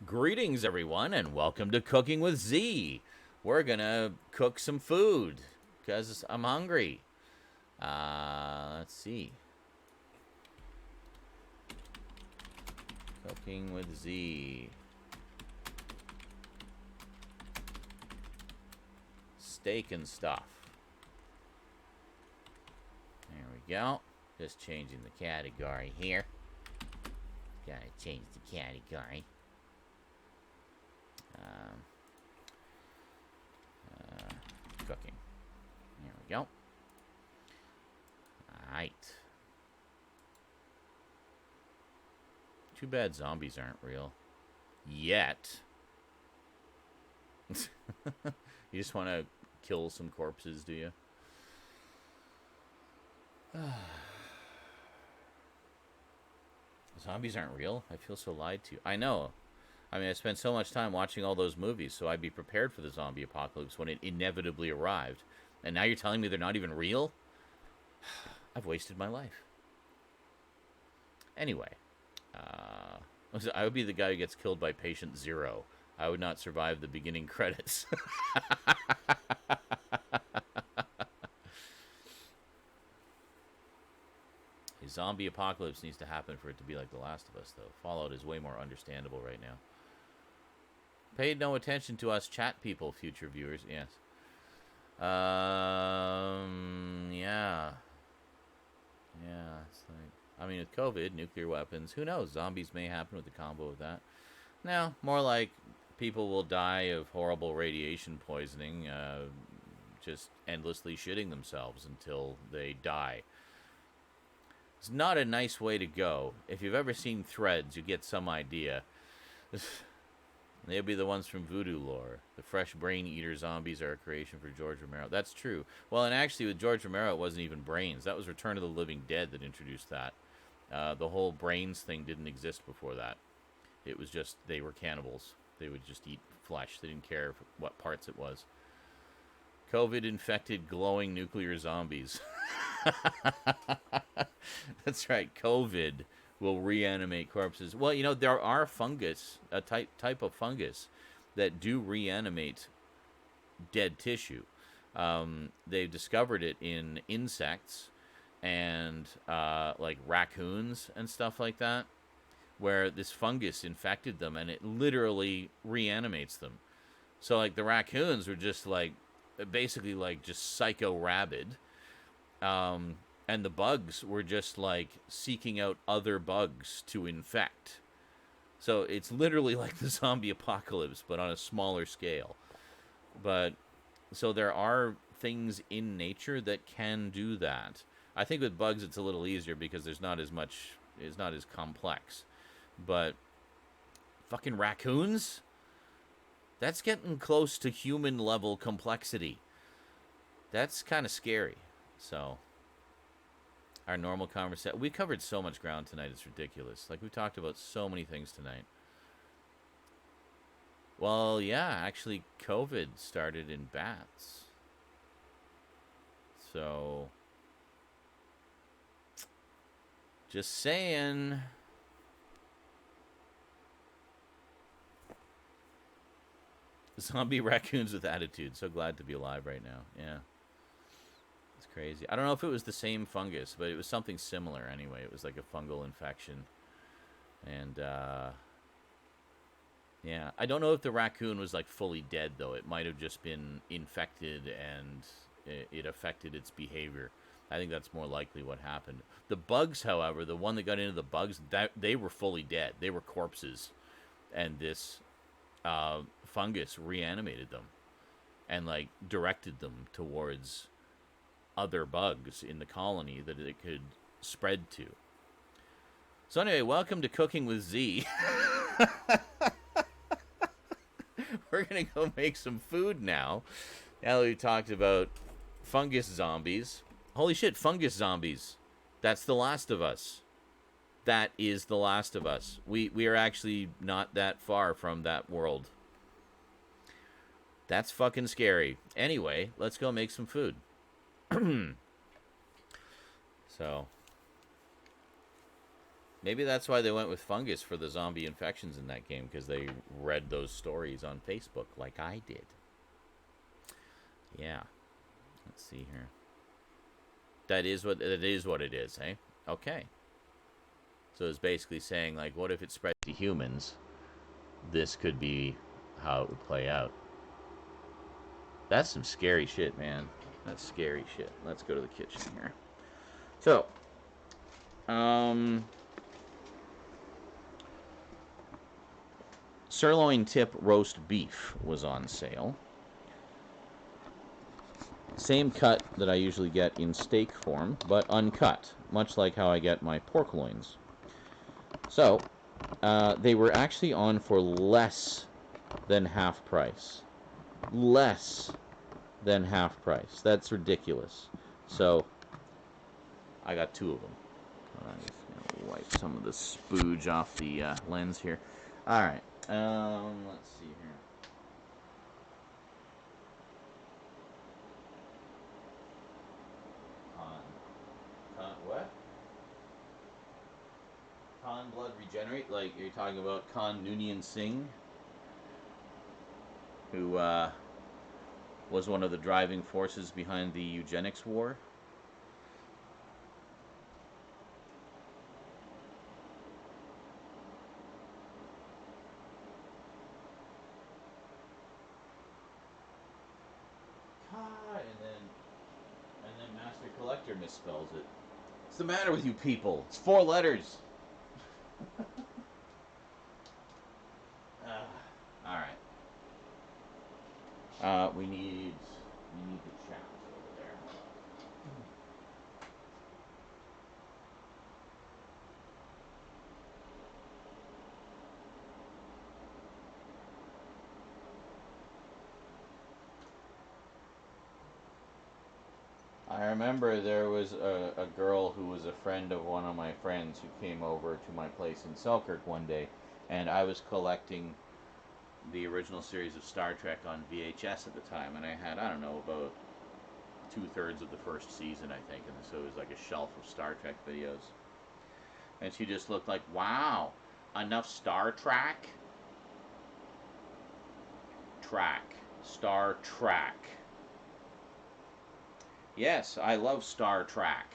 Greetings, everyone, and welcome to Cooking with Z. We're gonna cook some food because I'm hungry. Let's see. Cooking with Z. Steak and stuff. There we go. Just changing the category here. Gotta change the category. Um, Cooking. There we go. Alright. Too bad zombies aren't real. Yet. You just want to kill some corpses, do you? Zombies aren't real? I feel so lied to. I know. I mean, I spent so much time watching all those movies, so I'd be prepared for the zombie apocalypse when it inevitably arrived. And now you're telling me they're not even real? I've wasted my life. Anyway, I would be the guy who gets killed by patient zero. I would not survive the beginning credits. A zombie apocalypse needs to happen for it to be like The Last of Us, though. Fallout is way more understandable right now. Paid no attention to us chat people, future viewers. Yes. Yeah. Yeah, it's like, I mean, with COVID, nuclear weapons, who knows? Zombies may happen with the combo of that. No, more like people will die of horrible radiation poisoning, just endlessly shitting themselves until they die. It's not a nice way to go. If you've ever seen Threads, you get some idea. They'll be the ones from Voodoo lore. The fresh brain eater zombies are a creation for George Romero. That's true. Well, and actually, with George Romero, it wasn't even brains. That was Return of the Living Dead that introduced that. The whole brains thing didn't exist before that. It was just they were cannibals. They would just eat flesh. They didn't care what parts it was. COVID infected glowing nuclear zombies. That's right. COVID will reanimate corpses. Well, you know, there are fungus, a type of fungus that do reanimate dead tissue. They've discovered it in insects and like raccoons and stuff like that, where this fungus infected them and it literally reanimates them. So like the raccoons were just like basically like just psycho rabid. And the bugs were just like seeking out other bugs to infect. So it's literally like the zombie apocalypse, but on a smaller scale. But so there are things in nature that can do that. I think with bugs it's a little easier because there's not as much, it's not as complex. But fucking raccoons? That's getting close to human level complexity. That's kind of scary. So our normal conversation. We covered so much ground tonight. It's ridiculous. Like, we talked about so many things tonight. Well, yeah, actually, COVID started in bats. So, just saying. Zombie raccoons with attitude. So glad to be alive right now. Yeah. It's crazy. I don't know if it was the same fungus, but it was something similar anyway. It was like a fungal infection. And, yeah. I don't know if the raccoon was like fully dead, though. It might have just been infected and it affected its behavior. I think that's more likely what happened. The bugs, however, the one that got into the bugs, they were fully dead. They were corpses. And this fungus reanimated them and like directed them towards other bugs in the colony that it could spread to. So anyway, welcome to Cooking with Z. We're gonna go make some food now. Now that we talked about fungus zombies. Holy shit, fungus zombies. That's The Last of Us. That is The Last of Us. We are actually not that far from that world. That's fucking scary. Anyway, let's go make some food. So, Maybe that's why they went with fungus for the zombie infections in that game, because they read those stories on Facebook like I did. Yeah. Let's see here. That is what it is, hey? Okay. So it's basically saying, like, what if it spread to humans? This could be how it would play out. That's some scary shit, man. That's scary shit. Let's go to the kitchen here. So, sirloin tip roast beef was on sale. Same cut that I usually get in steak form, but uncut, much like how I get my pork loins. So, they were actually on for less than half price. Less than half price. That's ridiculous. So, I got 2 of them. I'm just gonna wipe some of the spooge off the lens here. All right. Let's see here. What? Khan blood regenerate? Like you're talking about Khan Noonien Singh, who was one of the driving forces behind the eugenics war. And then Master Collector misspells it. What's the matter with you people? It's 4 letters. All right. We need the chat over there. I remember there was a girl who was a friend of one of my friends who came over to my place in Selkirk one day, and I was collecting the original series of Star Trek on VHS at the time, and I had, I don't know, about 2/3 of the first season, I think, and so it was like a shelf of Star Trek videos. And she just looked like, wow, enough Star Trek? Star Trek. Yes, I love Star Trek.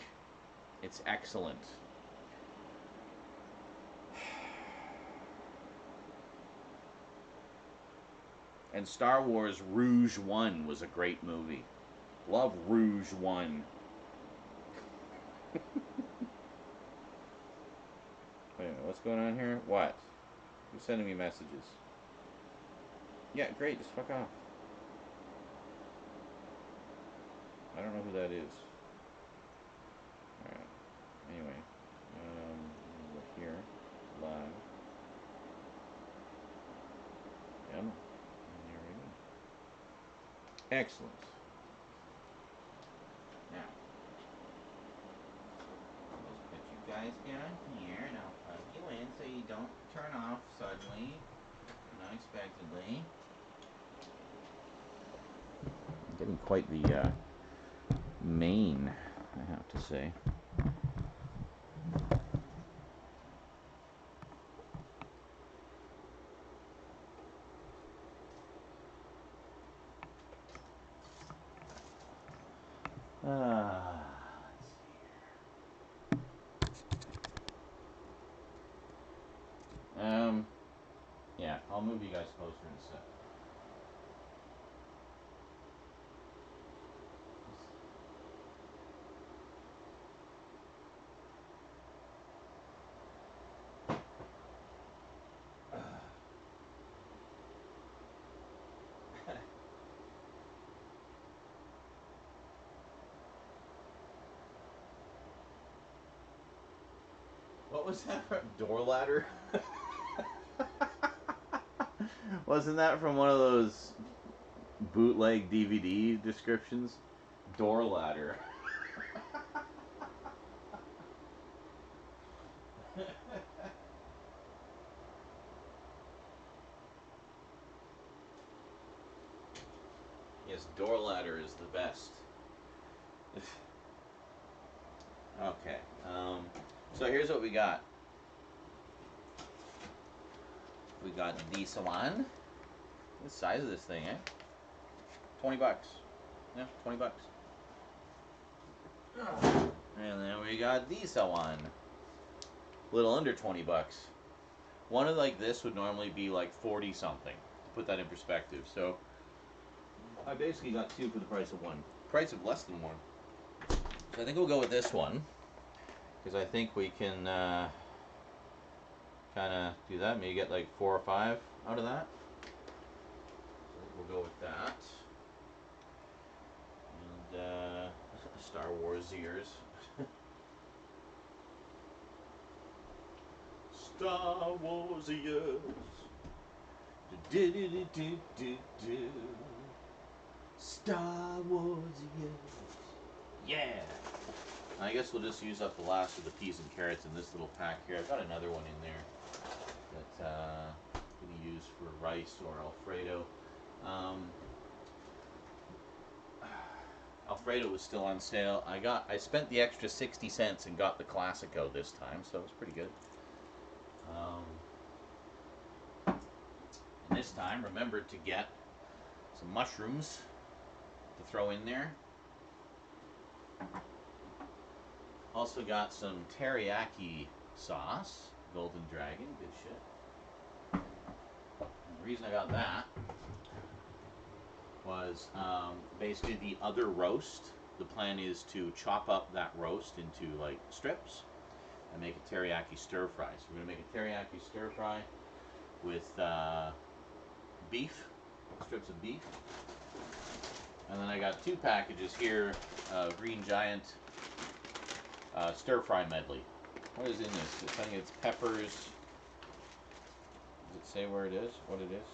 It's excellent. And Star Wars Rouge One was a great movie. Love Rouge One. Wait a minute, what's going on here? What? Who's sending me messages? Yeah, great, just fuck off. I don't know who that is. Alright. Anyway. We're here. Live. Yep. And there we go. Excellent. Now, let's put you guys down here, and I'll plug you in so you don't turn off suddenly, unexpectedly. I'm getting quite the mane, I have to say. Yeah, I'll move you guys closer in a sec. What was that? Door ladder? Wasn't that from one of those bootleg DVD descriptions? Door ladder. Yes, door ladder is the best. Okay. So here's what we got. got this one. The size of this thing, eh? $20. Yeah, $20. And then we got this one. A little under $20. One of like this would normally be like 40 something. To put that in perspective, so I basically got two for the price of one. Price of less than one. So I think we'll go with this one because I think we can kind of do that. Maybe get like 4 or 5 out of that. So we'll go with that. And Star Wars ears. Star Wars ears. Do, do, do, do, do, do. Star Wars ears. Yeah. I guess we'll just use up the last of the peas and carrots in this little pack here. I've got another one in there that I'm going to use for rice or Alfredo. Alfredo was still on sale. I spent the extra 60 cents and got the Classico this time, so it was pretty good. And this time, remember to get some mushrooms to throw in there. Also got some teriyaki sauce, Golden Dragon, good shit. And the reason I got that was basically the other roast. The plan is to chop up that roast into like strips and make a teriyaki stir fry. So we're gonna make a teriyaki stir fry with beef, strips of beef. And then I got 2 packages here of Green Giant stir fry medley. What is in this? I think it's peppers. Does it say where it is? What it is?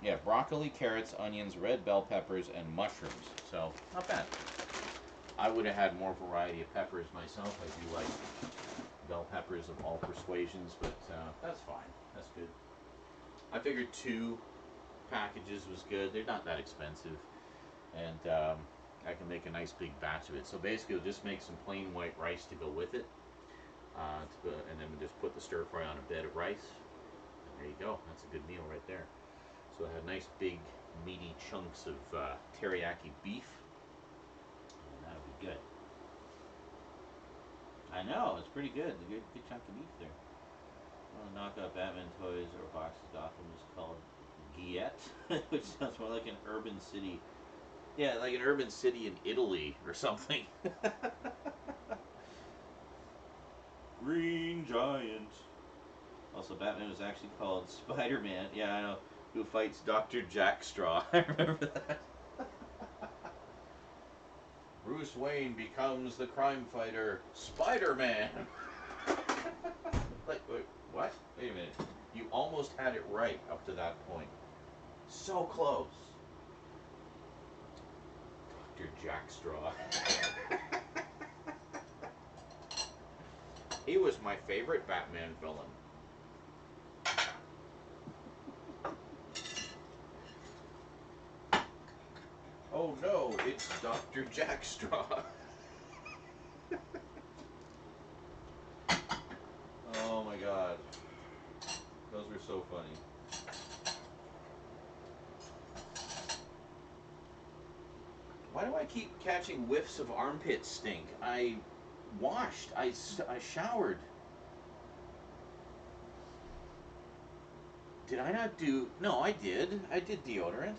Yeah, broccoli, carrots, onions, red bell peppers, and mushrooms. So, not bad. I would have had more variety of peppers myself. I do like bell peppers of all persuasions, but that's fine. That's good. I figured 2 packages was good. They're not that expensive. And I can make a nice big batch of it. So basically, we'll just make some plain white rice to go with it. And then we'll just put the stir fry on a bed of rice. And there you go. That's a good meal right there. So I have nice big meaty chunks of teriyaki beef. And that'll be good. I know, it's pretty good. A good chunk of beef there. Well, knock out Batman toys or boxes Gotham is called Giet, which sounds more like an urban city. Yeah, like an urban city in Italy or something. Green Giant. Also, Batman was actually called Spider-Man. Yeah, I know. Who fights Dr. Jackstraw. I remember that. Bruce Wayne becomes the crime fighter Spider-Man. Like, wait, what? Wait a minute. You almost had it right up to that point. So close. Dr. Jackstraw. He was my favorite Batman villain. Oh no, it's Dr. Jackstraw. Oh my god. Those were so funny. Why do I keep catching whiffs of armpit stink? I washed. I showered. Did I not do... No, I did. I did deodorant.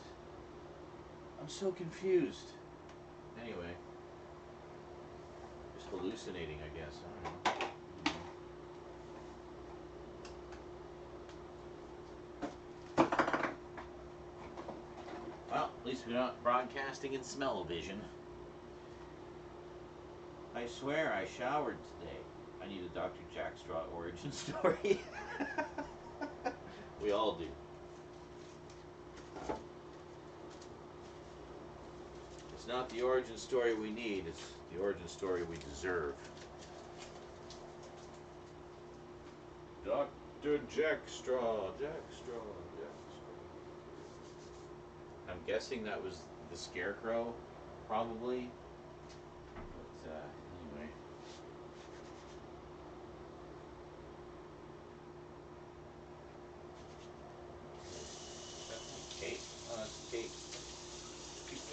I'm so confused. Anyway. Just hallucinating, I guess. I don't know. Well, at least we're not broadcasting in smell-o-vision. I swear I showered today. I need a Dr. Jackstraw origin story. We all do. It's not the origin story we need, it's the origin story we deserve. Dr. Jackstraw. I'm guessing that was the Scarecrow, probably. But anyway.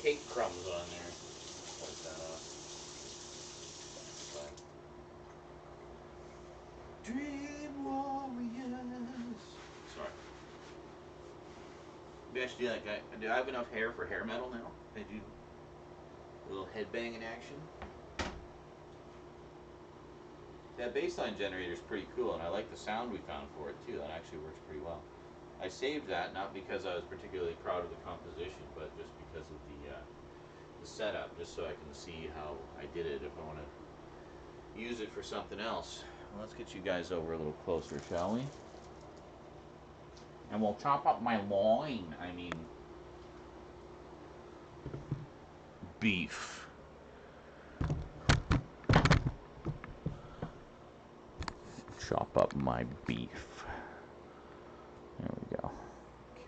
cake crumbs on there. Wipe that off. But Dream Warriors. Sorry. Maybe I should do like do I have enough hair for hair metal now? Can I do a little headbanging action? That baseline generator is pretty cool, and I like the sound we found for it too. That actually works pretty well. I saved that not because I was particularly proud of the composition, but just because of the setup, just so I can see how I did it if I want to use it for something else. Well, let's get you guys over a little closer, shall we? And we'll chop up my loin. I mean, beef. Chop up my beef. There we go. Okay.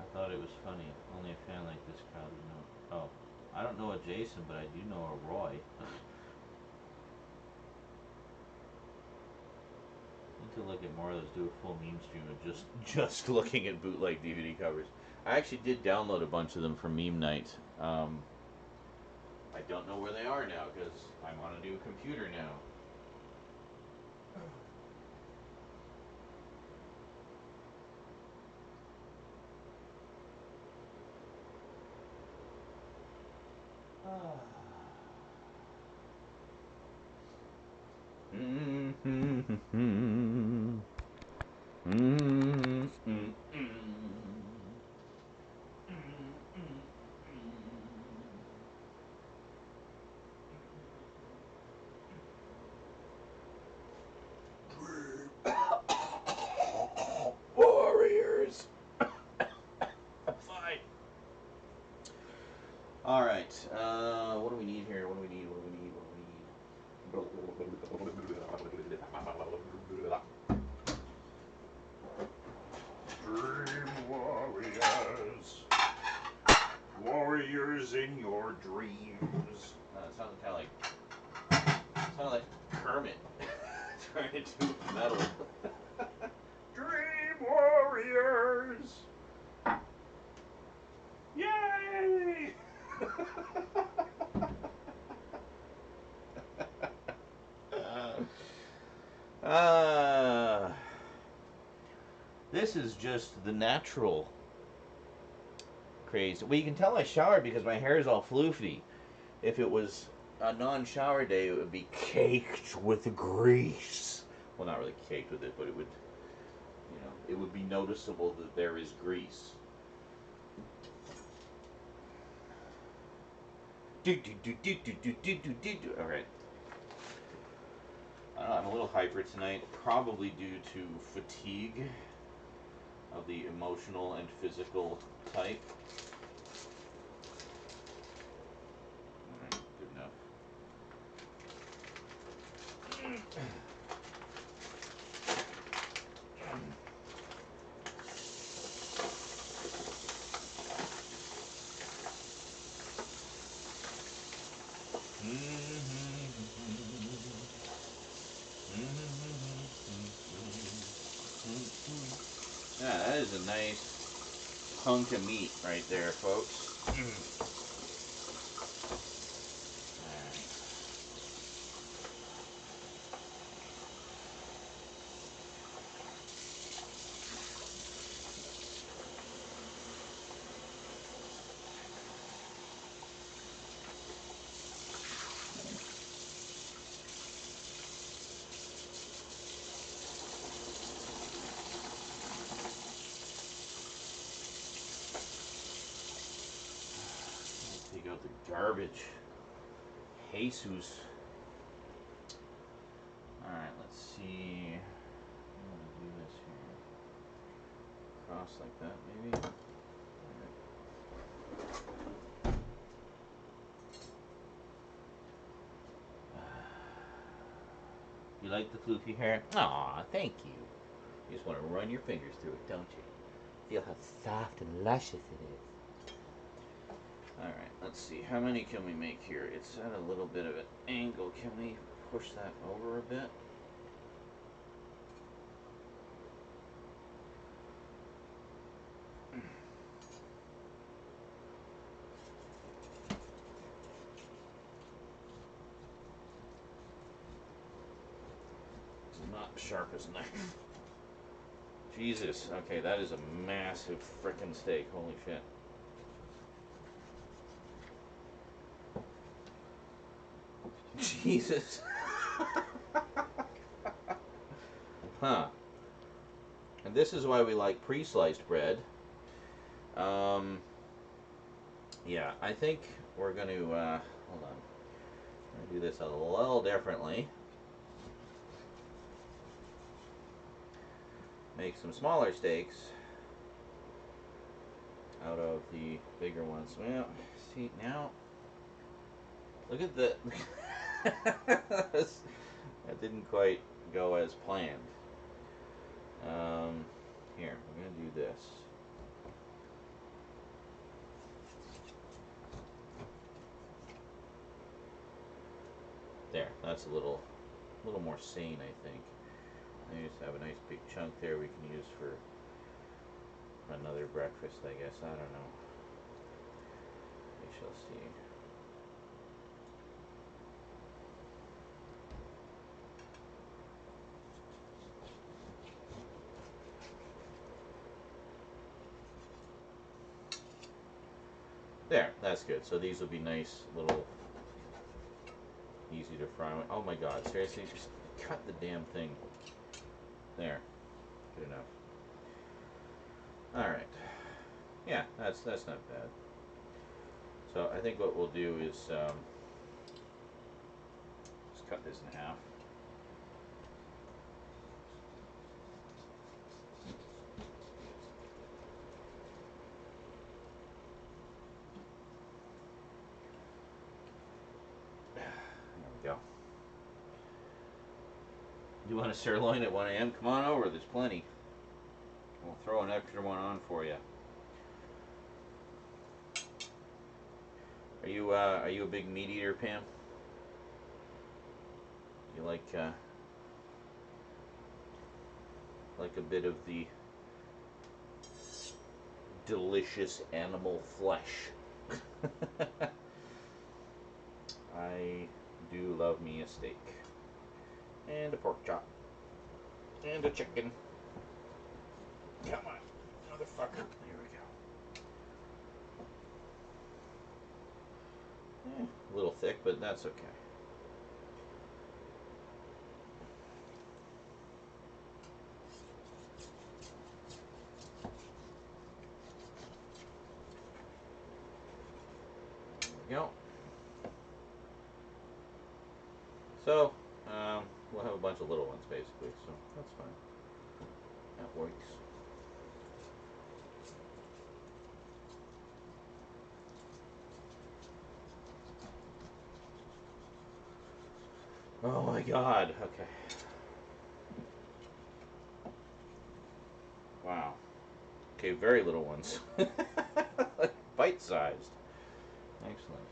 I thought it was funny. Only a fan like this crowd would know. Oh, I don't know a Jason, but I do know a Roy. Need to look at more of those. Do a full meme stream of just looking at bootleg DVD covers. I actually did download a bunch of them for Meme Night. I don't know where they are now because I'm on a new computer now. Warriors. Fine. All right. What do we need here? What do we need? What do we need? What do we need? Dream warriors, warriors in your dreams. It sounded like Kermit trying to do metal. Dream warriors. Yay! This is just the natural craze. Well, you can tell I showered because my hair is all floofy. If it was a non-shower day, it would be caked with grease. Well, not really caked with it, but it would, it would be noticeable that there is grease. All right. I'm a little hyper tonight, probably due to fatigue of the emotional and physical type. Alright, good enough. Yeah, that is a nice hunk of meat right there, folks. Take out the garbage. Jesus. Alright, let's see. I'm going to do this here. Cross like that, maybe. You like the floofy hair? Aw, thank you. You just want to run your fingers through it, don't you? Feel how soft and luscious it is. Alright, let's see. How many can we make here? It's at a little bit of an angle. Can we push that over a bit? sharp as a knife. Jesus. Okay, that is a massive frickin' steak. Holy shit. Jesus. Huh. And this is why we like pre-sliced bread. Yeah, I think we're going to, hold on. We're going to do this a little differently. Make some smaller steaks out of the bigger ones. Well, see, now, look at the, that didn't quite go as planned. Here, we're going to do this. There, that's a little more sane, I think. I just have a nice big chunk there we can use for another breakfast, I guess. I don't know. We shall see. There, that's good. So these will be nice, little, easy to fry. Oh my god, seriously, just cut the damn thing. There, good enough. Alright. Yeah, that's not bad. So I think what we'll do is just cut this in half. Go. You want a sirloin at 1 a.m.? Come on over, there's plenty. We'll throw an extra one on for you. Are you a big meat eater, Pam? You like a bit of the delicious animal flesh? I do love me a steak. And a pork chop. And a chicken. Come on, motherfucker. Here we go. A little thick, but that's okay. There we go. So, we'll have a bunch of little ones, basically, so that's fine. That works. Oh my god, okay. Wow. Okay, very little ones. Bite-sized. Excellent.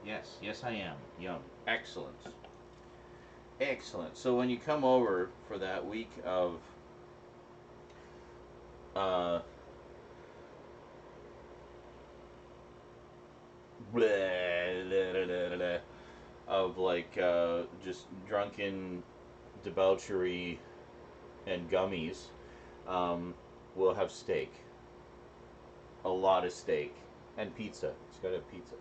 Yes I am. Yum. Excellent. Excellent. So when you come over for that week of blah, blah, blah, blah, of like just drunken debauchery and gummies, we'll have steak. A lot of steak. And pizza. It's got to have pizza.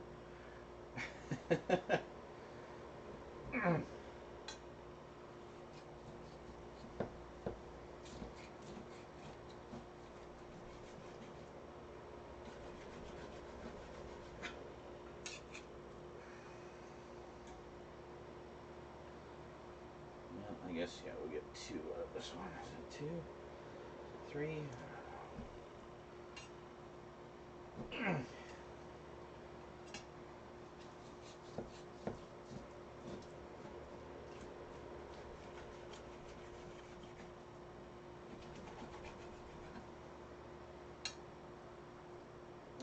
I guess, yeah, we'll get 2 out of this one. Is it 2? 3?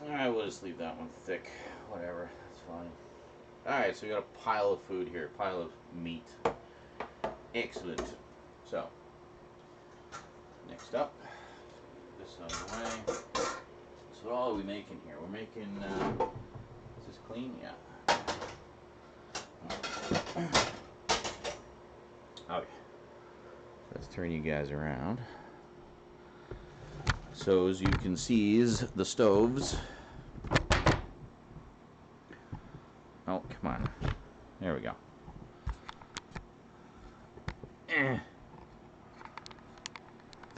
Alright, we'll just leave that one thick. Whatever, that's fine. Alright, so we got a pile of food here, a pile of meat. Excellent. So, next up, this out of the way. So what all are we making here? We're making, is this clean? Yeah. Okay. let's turn you guys around. So as you can see, the stoves. Oh, come on. There we go.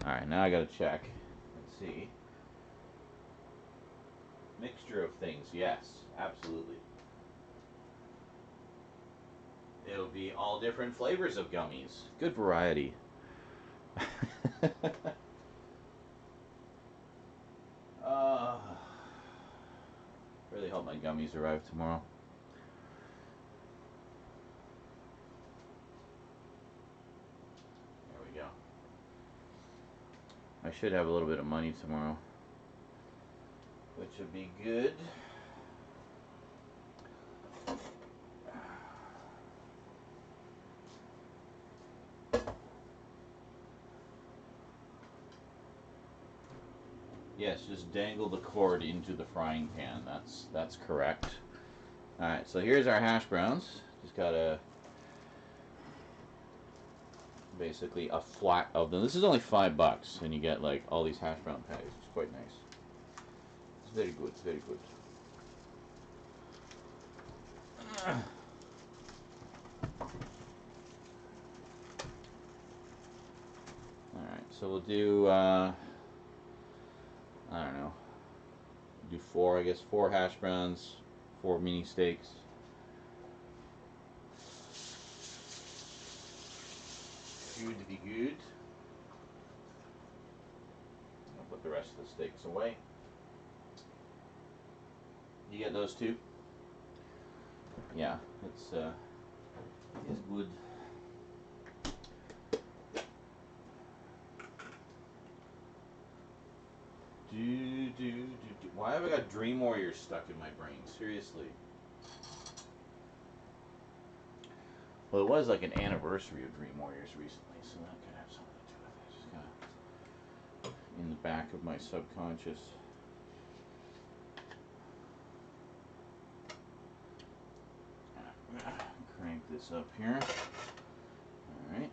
Alright, now I gotta check. Let's see. Mixture of things, yes, absolutely. It'll be all different flavors of gummies. Good variety. Really hope my gummies arrive tomorrow. There we go. I should have a little bit of money tomorrow, which would be good. Yes, just dangle the cord into the frying pan. That's correct. All right, so here's our hash browns. Just got basically a flat of them. This is only $5, and you get like all these hash brown patties. It's quite nice. It's very good. It's very good. All right, so we'll do. I don't know. Do four, I guess. 4 hash browns, 4 mini steaks. Good to be good. I'll put the rest of the steaks away. You get those too? Yeah, it's good. Why have I got Dream Warriors stuck in my brain? Seriously. Well, it was like an anniversary of Dream Warriors recently, so that could have something to do with it. Just kind of in the back of my subconscious. I'm gonna crank this up here. All right.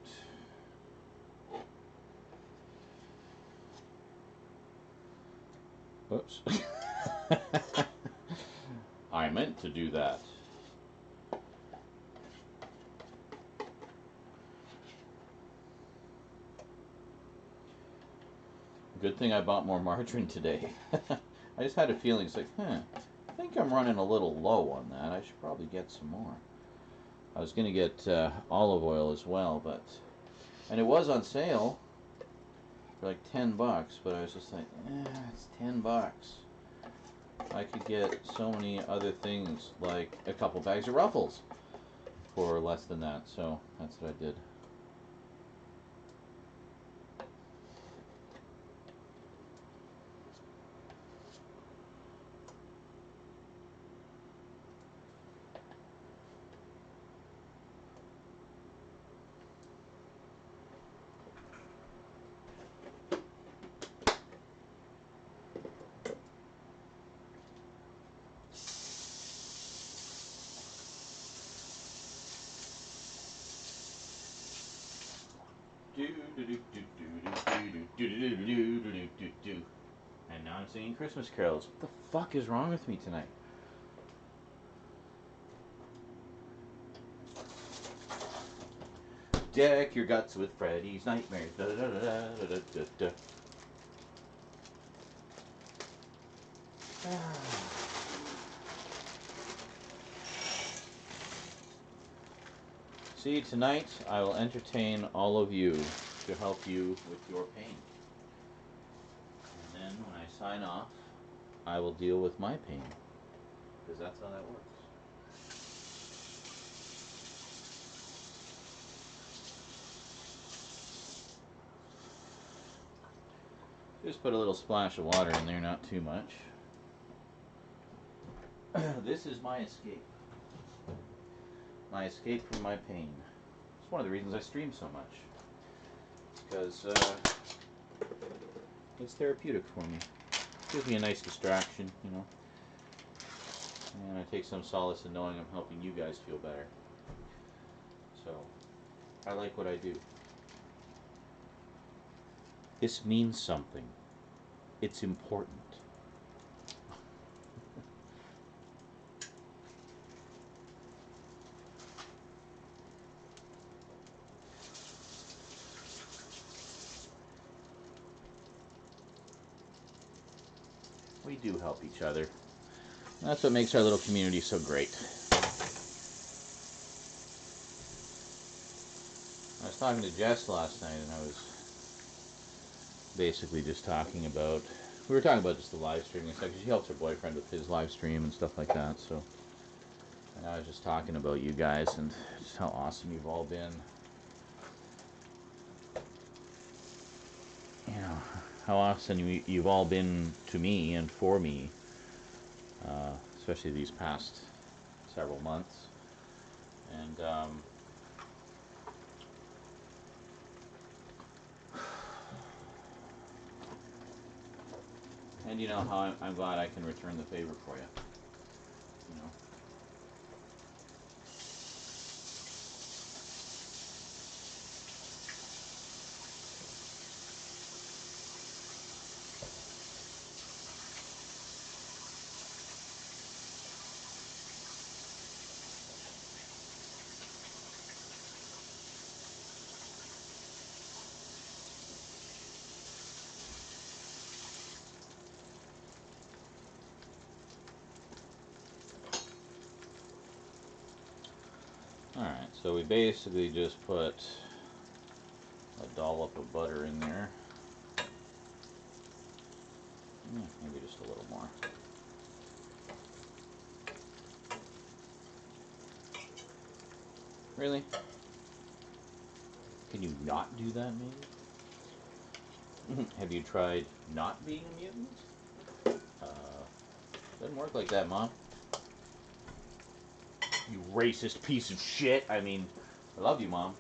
Oops. I meant to do that. Good thing I bought more margarine today. I just had a feeling, it's like, I think I'm running a little low on that. I should probably get some more. I was going to get olive oil as well, and it was on sale for like $10, but I was just like, it's $10. I could get so many other things, like a couple bags of Ruffles for less than that, so that's what I did. And now I'm singing Christmas carols. What the fuck is wrong with me tonight? Deck your guts with Freddy's nightmares. Da, da, da, da, da, da, da. See, tonight I will entertain all of you to help you with your pain. And then when I sign off, I will deal with my pain. Because that's how that works. Just put a little splash of water in there, not too much. This is my escape. My escape from my pain. It's one of the reasons I stream so much. Because it's therapeutic for me. It gives me a nice distraction, you know. And I take some solace in knowing I'm helping you guys feel better. So, I like what I do. This means something. It's important. We do help each other. That's what makes our little community so great. I was talking to Jess last night, and I was basically just talking about. We were talking about just the live streaming stuff. She helps her boyfriend with his live stream and stuff like that. So, and I was just talking about you guys and just how awesome you've all been. You know, how awesome you've all been to me and for me, especially these past several months. And and you know how I'm glad I can return the favor for you. You know. Alright, so we basically just put a dollop of butter in there. Maybe just a little more. Really? Can you not do that, maybe? Have you tried not being a mutant? Doesn't work like that, Mom. You racist piece of shit. I mean, I love you, Mom.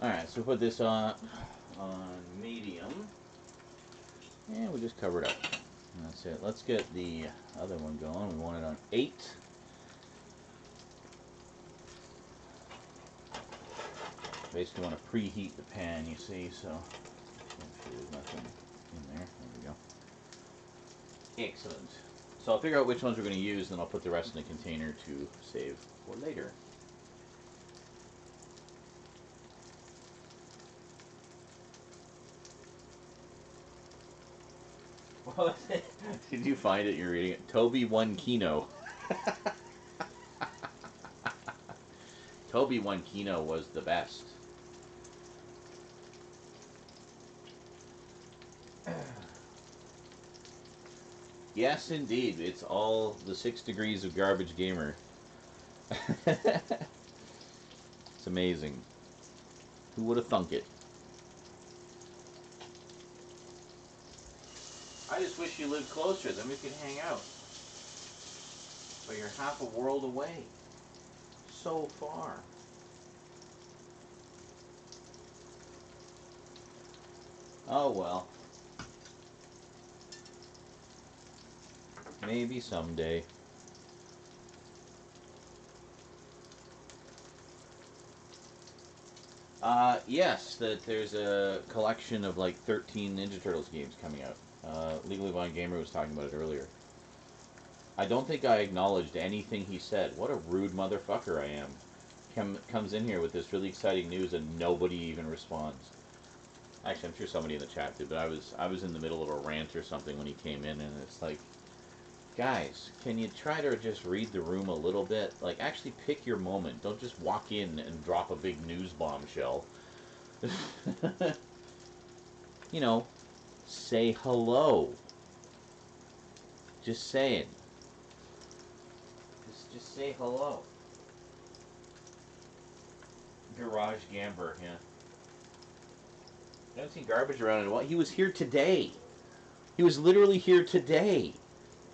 Alright, so put this on medium. And we'll just cover it up. And that's it. Let's get the other one going. We want it on 8. Basically want to preheat the pan, you see, so make sure there's nothing in there. There we go. Excellent. So I'll figure out which ones we're going to use, then I'll put the rest in the container to save for later. Well, did you find it? You're reading it. Toby won Kino. Toby won Kino was the best. Yes, indeed. It's all the 6 degrees of garbage gamer. It's amazing. Who would have thunk it? I just wish you lived closer, then we could hang out. But you're half a world away. So far. Oh well. Maybe someday. Yes, that there's a collection of like 13 Ninja Turtles games coming out. Legally Blind Gamer was talking about it earlier. I don't think I acknowledged anything he said. What a rude motherfucker I am. Comes in here with this really exciting news and nobody even responds. Actually, I'm sure somebody in the chat did, but I was in the middle of a rant or something when he came in, and it's like, guys, can you try to just read the room a little bit? Like, actually pick your moment. Don't just walk in and drop a big news bombshell. You know, say hello. Just say it. Just say hello. Garage Gamber, yeah. I haven't seen Garbage around in a while. He was here today. He was literally here today.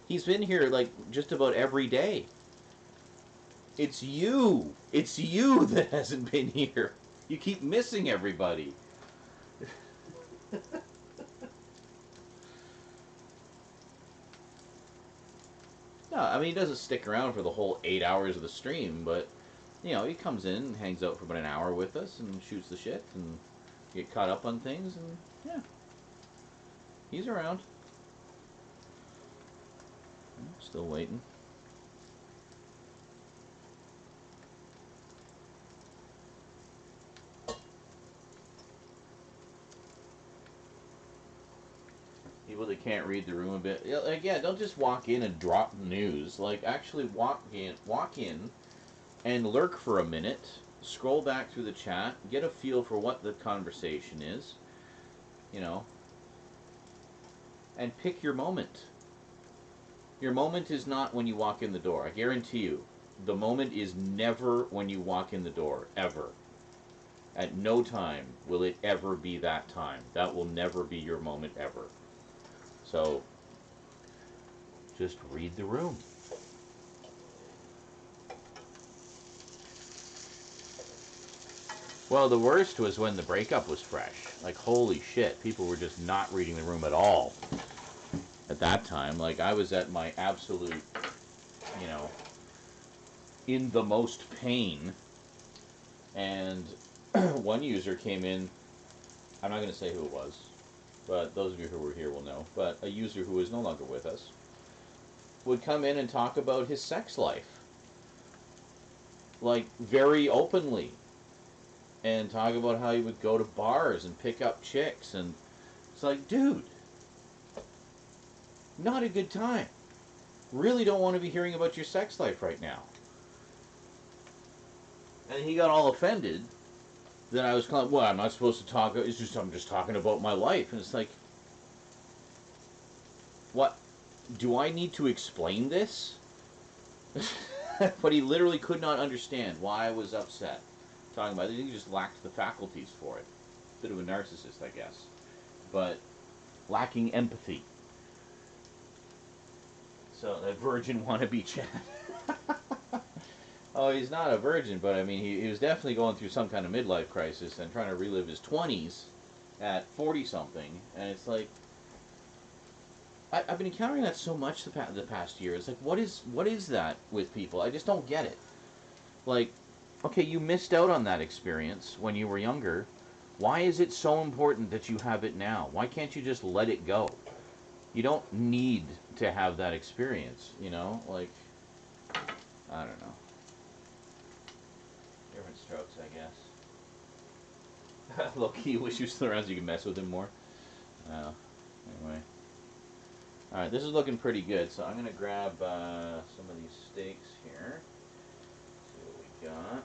He's been here like just about every day. It's you. It's you that hasn't been here. You keep missing everybody. No, I mean he doesn't stick around for the whole 8 hours of the stream, but You know, he comes in and hangs out for about an hour with us and shoots the shit and get caught up on things, and yeah, he's around. Still waiting. People that can't read the room a bit. Like, yeah, don't just walk in and drop news. Like, actually walk in, and lurk for a minute. Scroll back through the chat, get a feel for what the conversation is, you know, and pick your moment. Your moment is not when you walk in the door. I guarantee you, the moment is never when you walk in the door, ever. At no time will it ever be that time. That will never be your moment ever. So, just read the room. Well, the worst was when the breakup was fresh. Like, holy shit, people were just not reading the room at all at that time. Like, I was at my absolute, you know, in the most pain. And one user came in, I'm not going to say who it was, but those of you who were here will know. But a user who is no longer with us would come in and talk about his sex life. Like, very openly. And talk about how he would go to bars and pick up chicks. And it's like, dude, not a good time. Really don't want to be hearing about your sex life right now. And he got all offended that I was calling, well, I'm not supposed to talk, it's just, I'm just talking about my life. And it's like, what? Do I need to explain this? But he literally could not understand why I was upset talking about it. He just lacked the faculties for it. Bit of a narcissist, I guess. But lacking empathy. So, that virgin wannabe Chad. Oh, he's not a virgin, but I mean, he was definitely going through some kind of midlife crisis and trying to relive his 20s at 40-something. And it's like, I've been encountering that so much the past year. It's like, what is that with people? I just don't get it. Like, okay, you missed out on that experience when you were younger. Why is it so important that you have it now? Why can't you just let it go? You don't need to have that experience, you know? Like, I don't know. Different strokes, I guess. Low-key, wish you were still around so you could mess with him more. Anyway. Alright, this is looking pretty good, so I'm going to grab some of these steaks here. See what we got.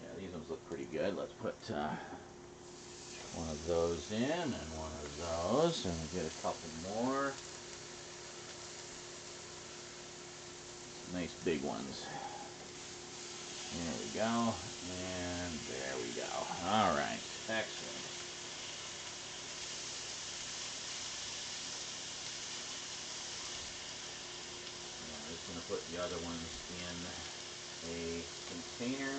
Yeah, these ones look pretty good. Let's put one of those in and one of those, and we'll get a couple more. Some nice big ones. There we go, and there we go. Alright, excellent. I'm just going to put the other ones in a container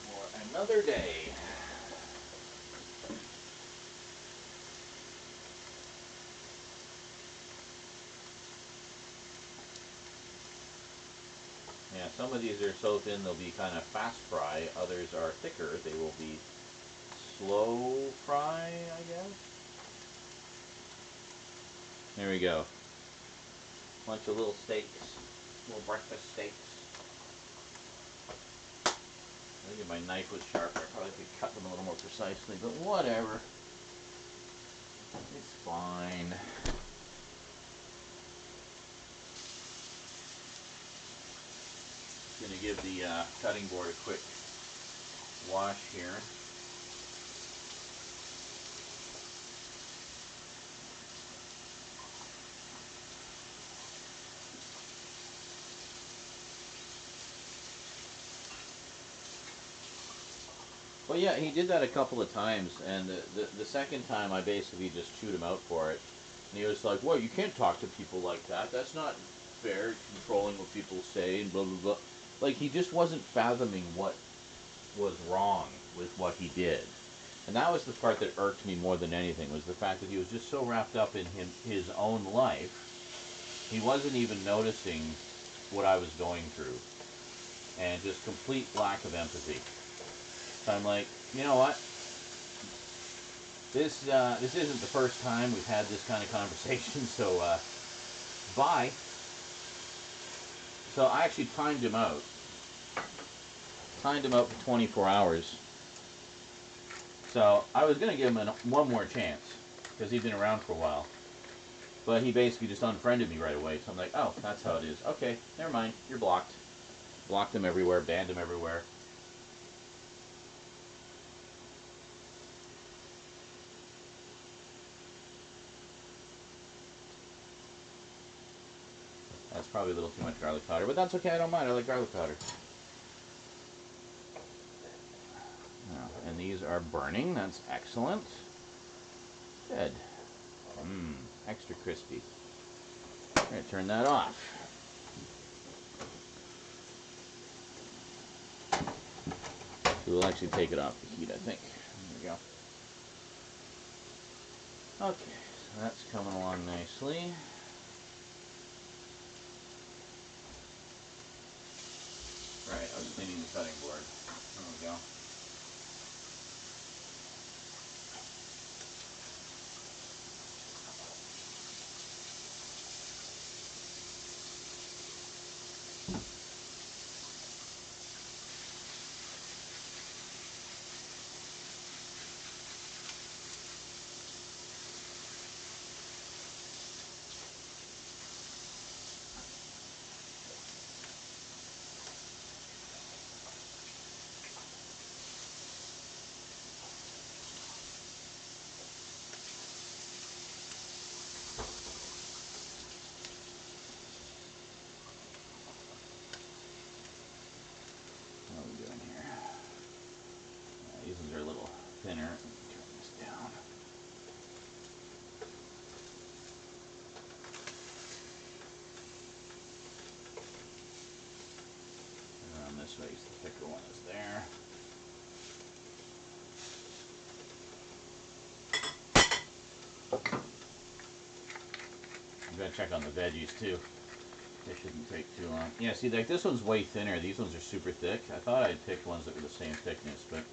for another day. Yeah, some of these are so thin they'll be kind of fast fry. Others are thicker. They will be slow fry, I guess. There we go. Bunch of little steaks. Little breakfast steaks. I think if my knife was sharper, I probably could cut them a little more precisely, but whatever. It's fine. Just gonna give the cutting board a quick wash here. Well, yeah, he did that a couple of times, and the second time I basically just chewed him out for it. And he was like, well, you can't talk to people like that. That's not fair, controlling what people say, and blah, blah, blah. Like, he just wasn't fathoming what was wrong with what he did. And that was the part that irked me more than anything, was the fact that he was just so wrapped up in his own life He wasn't even noticing what I was going through, and just complete lack of empathy. So I'm like, you know what? This isn't the first time we've had this kind of conversation. So bye. So I actually timed him out. Timed him out for 24 hours. So I was gonna give him one more chance because he'd been around for a while. But he basically just unfriended me right away. So I'm like, oh, that's how it is. Okay, never mind. You're blocked. Blocked him everywhere. Banned him everywhere. That's probably a little too much garlic powder, but that's okay. I don't mind. I like garlic powder. And these are burning. That's excellent. Good. Mmm, extra crispy. I'm going to turn that off. So we'll actually take it off the heat, I think. There we go. Okay, so that's coming along nicely. Right, I was cleaning the cutting board. There we go. What are we doing here? These ones are a little thinner. Let me turn this down. And this way, the thicker one is there. I'm gonna check on the veggies too. They shouldn't take too long. Yeah, see, like this one's way thinner. These ones are super thick. I thought I'd picked ones that were the same thickness, but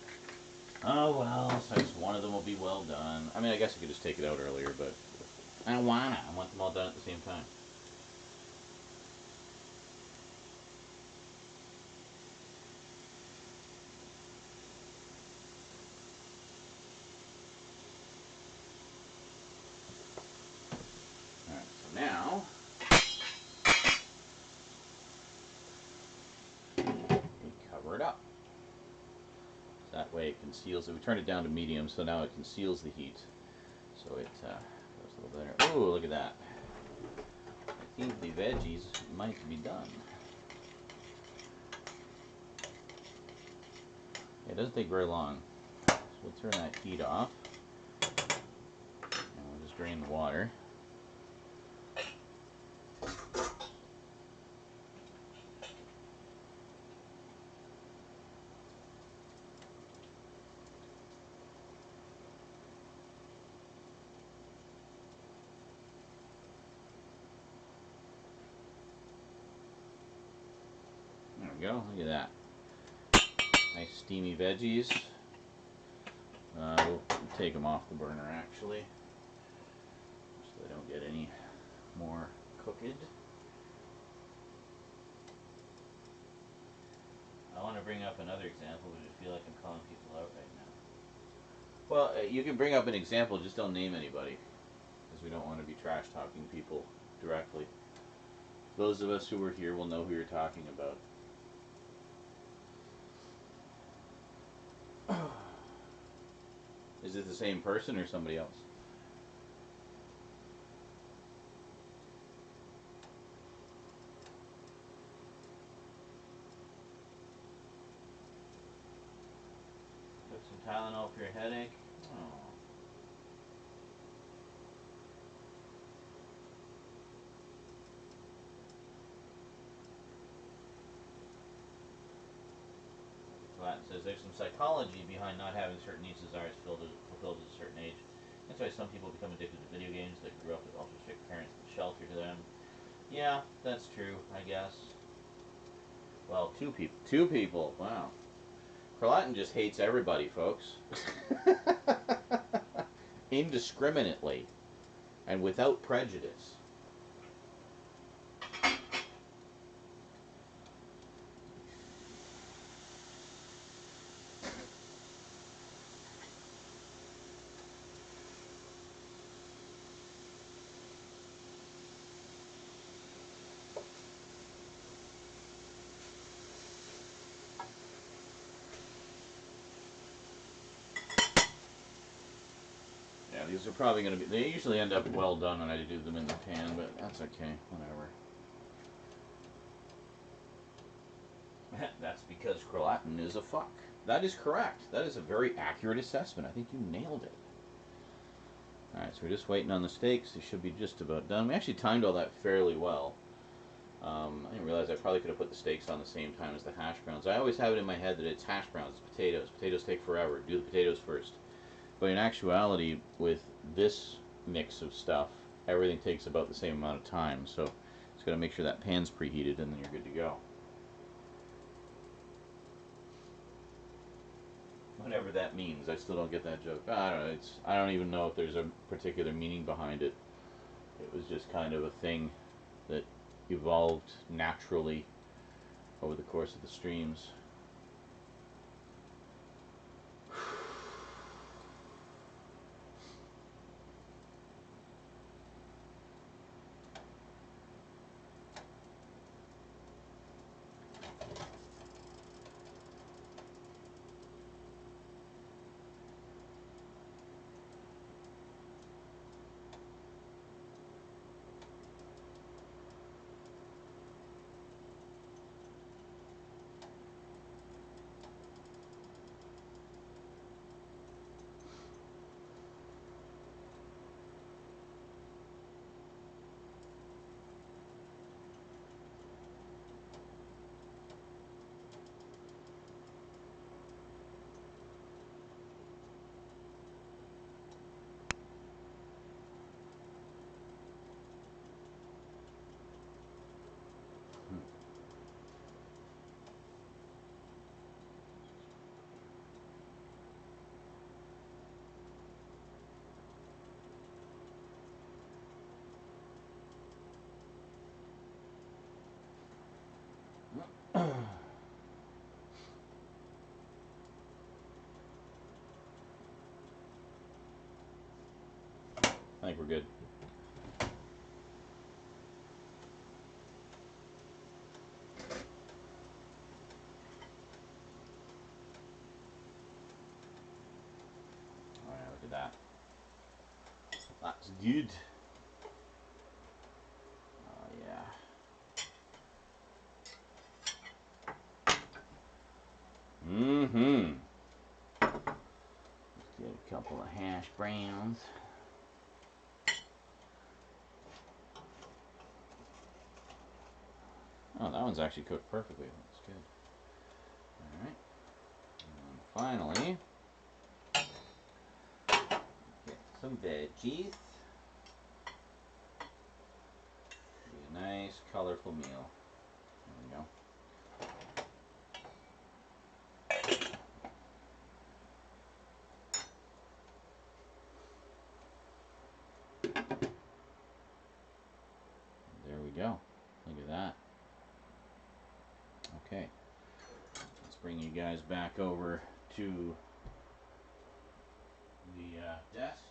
oh well. So one of them will be well done. I mean, I guess I could just take it out earlier, but I don't wanna. I want them all done at the same time. All right. So now we cover it up. That way it conceals it. We turned it down to medium, so now it conceals the heat. So it goes a little better. Ooh, look at that. I think the veggies might be done. It doesn't take very long. So we'll turn that heat off. And we'll just drain the water. There we go. Look at that. Nice steamy veggies. We'll take them off the burner actually, so they don't get any more cooked. I want to bring up another example, but I feel like I'm calling people out right now. Well, you can bring up an example, just don't name anybody, because we don't want to be trash talking people directly. Those of us who were here will know who you're talking about. Is it the same person or somebody else? Took some Tylenol for your headache. Oh. Latin says there's some psychology behind not having certain needs and desires fulfilled at a certain age. That's why some people become addicted to video games that grew up with ultra strict parents that sheltered them. Yeah, that's true, I guess. Well, two people. Two people. Wow. Carlatin just hates everybody, folks. Indiscriminately and without prejudice. Yeah, these are probably going to be. They usually end up well done when I do them in the pan, but that's okay. Whatever. That's because Carlatin is a fuck. That is correct. That is a very accurate assessment. I think you nailed it. Alright, so we're just waiting on the steaks. They should be just about done. We actually timed all that fairly well. I didn't realize I probably could have put the steaks on the same time as the hash browns. I always have it in my head that it's hash browns, it's potatoes. Potatoes take forever. Do the potatoes first. But in actuality, with this mix of stuff, everything takes about the same amount of time. So just got to make sure that pan's preheated and then you're good to go. Whatever that means, I still don't get that joke. I don't know. I don't even know if there's a particular meaning behind it. It was just kind of a thing that evolved naturally over the course of the streams. I think we're good. Alright, look at that. That's good. Oh, yeah. Mm-hmm. Let's get a couple of hash browns. Oh, that one's actually cooked perfectly. That's good. Alright. And finally, get some veggies. Be a nice, colorful meal. There we go. There we go. Look at that. Okay. Let's bring you guys back over to the desk.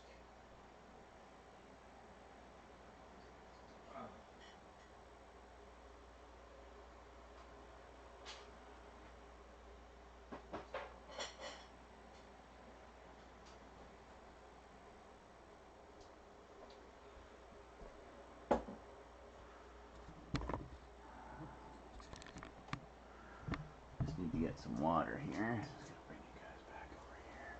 Just need to get some water here. Just gonna bring you guys back over here.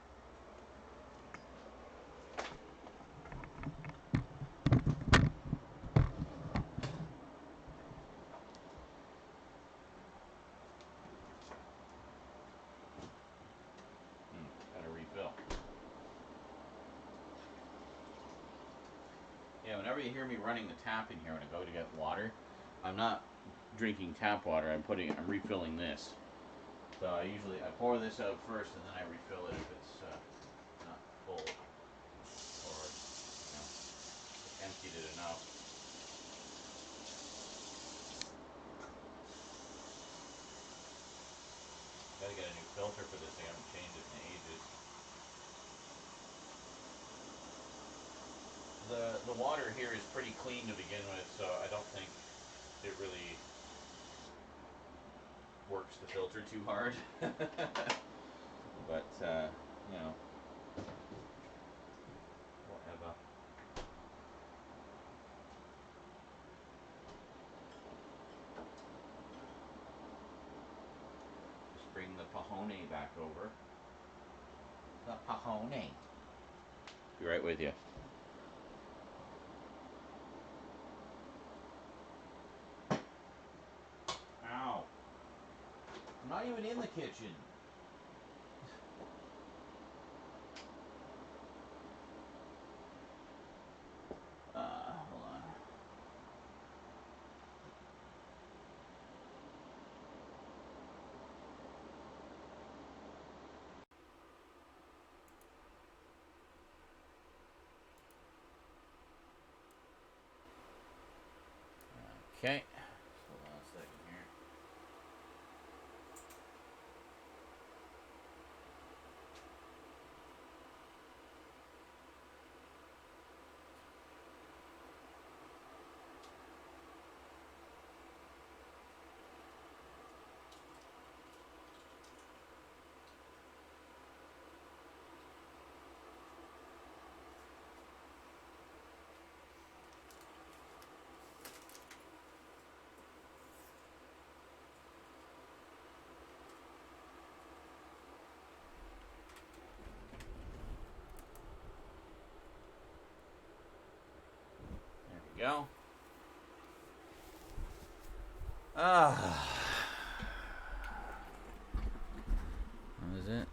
Gotta refill. Yeah, whenever you hear me running the tap in here when I go to get water, I'm not drinking tap water. I'm refilling this. So I pour this out first and then I refill it if it's not full or emptied it enough. Gotta get a new filter for this. I haven't changed it in ages. The water here is pretty clean to begin with, so I don't think it really works the filter too hard. But whatever. Just bring the pahone back over. The pahone. Be right with you. Ow. I'm not even in the kitchen. Hold on. Okay. Hold on a second here. There we go. Ah. What is it?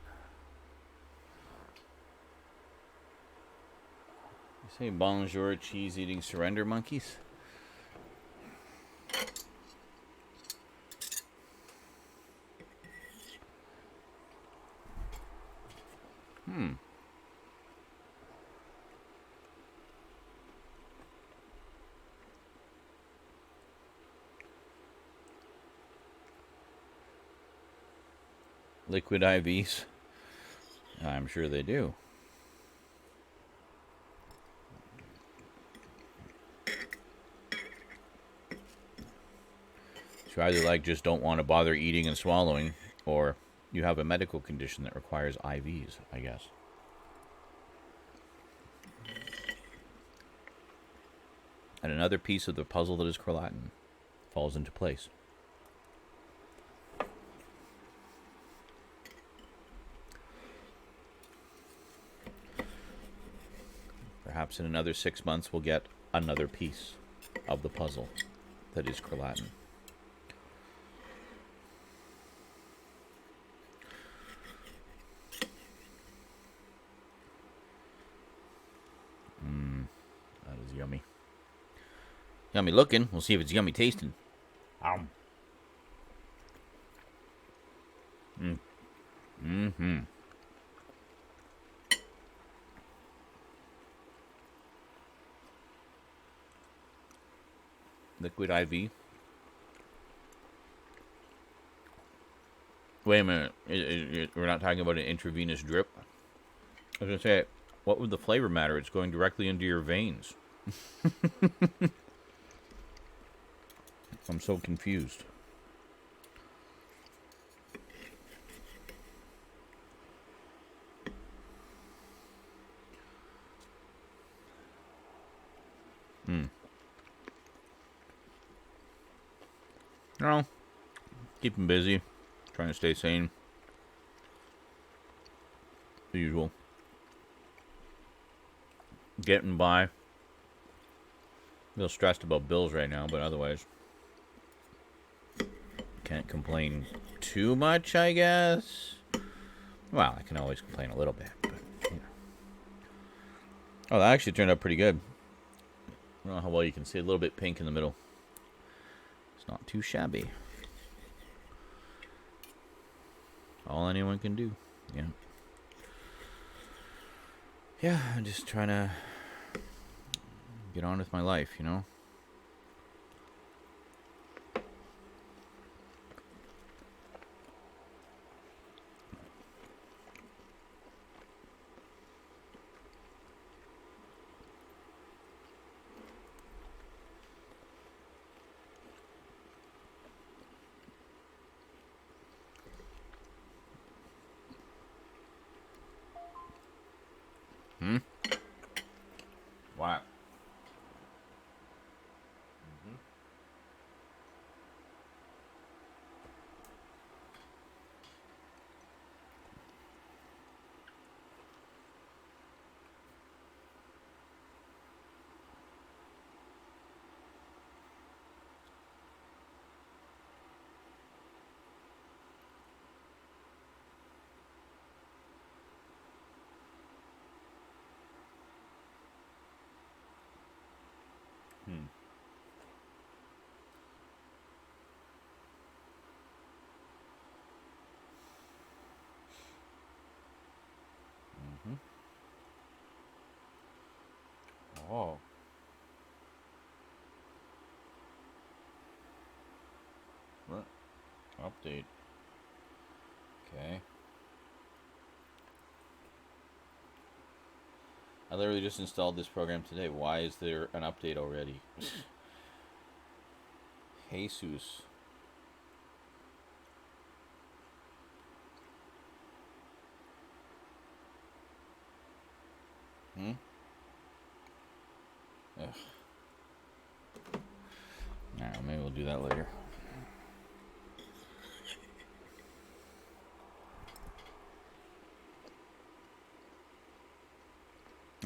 You say bonjour, cheese-eating surrender monkeys? Liquid IVs? I'm sure they do. So either like just don't want to bother eating and swallowing, or you have a medical condition that requires IVs, I guess. And another piece of the puzzle that is Crelatin falls into place. Perhaps in another 6 months we'll get another piece of the puzzle that is Crelatin. That is yummy. Yummy looking. We'll see if it's yummy tasting. Mm-hmm. Liquid IV. Wait a minute. We're not talking about an intravenous drip? I was going to say, what would the flavor matter? It's going directly into your veins. I'm so confused. No. Keep him busy. Trying to stay sane. The usual. Getting by. A little stressed about bills right now, but otherwise can't complain too much, I guess. Well, I can always complain a little bit, but you know. Oh, that actually turned out pretty good. I don't know how well you can see. A little bit pink in the middle. It's not too shabby. All anyone can do. Yeah. Yeah, I'm just trying to get on with my life, you know? Hmm? What? Hmm. Mm-hmm. Oh. What? Update. Okay. I literally just installed this program today. Why is there an update already? Jesus. Hmm? Ugh. Alright, maybe we'll do that later.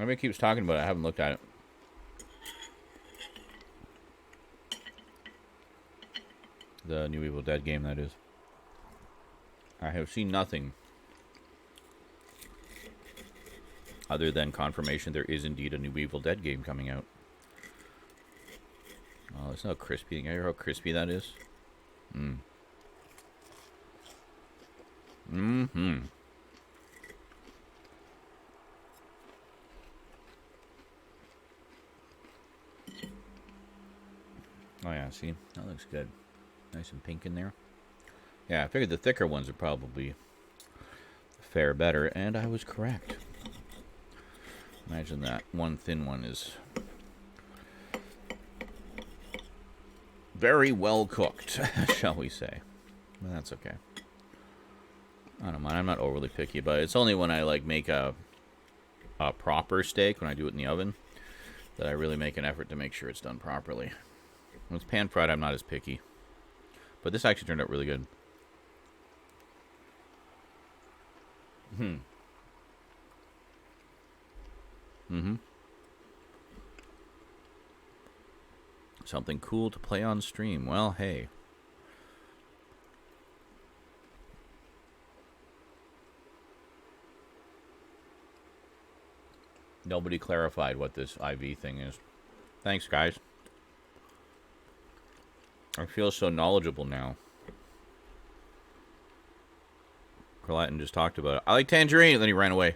Everybody keeps talking about it. I haven't looked at it. The new Evil Dead game, that is. I have seen nothing other than confirmation there is indeed a new Evil Dead game coming out. Oh, it's not crispy. You hear how crispy that is? Mm. Mm-hmm. Oh, yeah, see? That looks good. Nice and pink in there. Yeah, I figured the thicker ones would probably fare better, and I was correct. Imagine that. One thin one is very well cooked, shall we say. But that's okay. I don't mind. I'm not overly picky, but it's only when I like make a proper steak, when I do it in the oven, that I really make an effort to make sure it's done properly. When it's pan fried, I'm not as picky. But this actually turned out really good. Mm-hmm. Something cool to play on stream. Well, hey. Nobody clarified what this IV thing is. Thanks, guys. I feel so knowledgeable now. Carlatin just talked about it. I like tangerine, and then he ran away.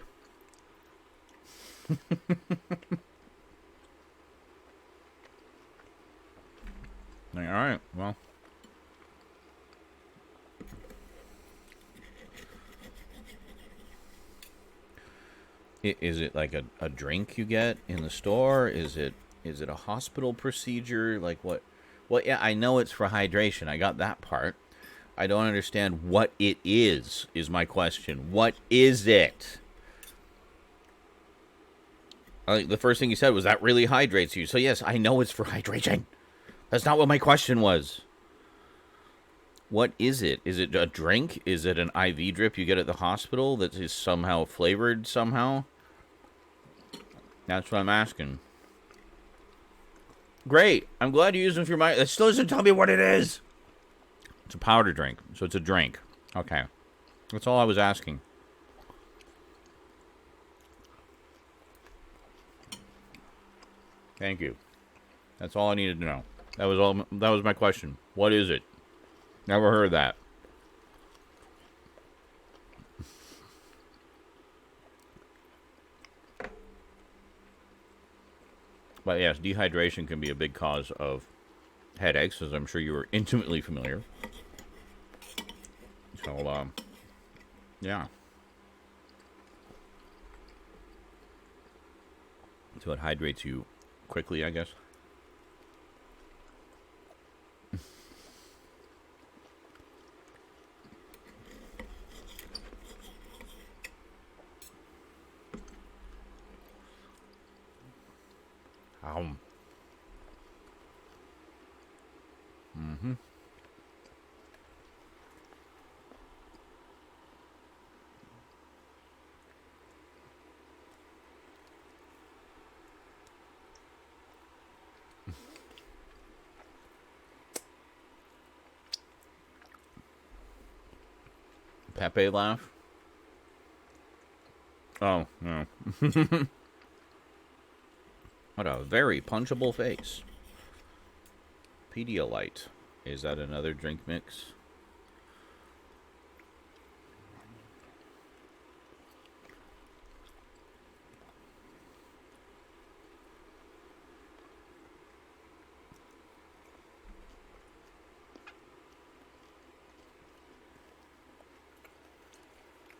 Like, all right, well. Is it like a drink you get in the store? Is it a hospital procedure? Like what? Well, yeah, I know it's for hydration. I got that part. I don't understand what it is my question. What is it? The first thing you said was that really hydrates you. So, yes, I know it's for hydration. That's not what my question was. What is it? Is it a drink? Is it an IV drip you get at the hospital that is somehow flavored somehow? That's what I'm asking. Great. I'm glad you use them for your mind. That still doesn't tell me what it is. It's a powder drink. So it's a drink. Okay. That's all I was asking. Thank you. That's all I needed to know. That was my question. What is it? Never heard of that. But yes, dehydration can be a big cause of headaches, as I'm sure you are intimately familiar. So, yeah. So it hydrates you quickly, I guess. Mm-hmm. Pepe laugh? Oh, no. What a very punchable face. Pedialyte. Is that another drink mix?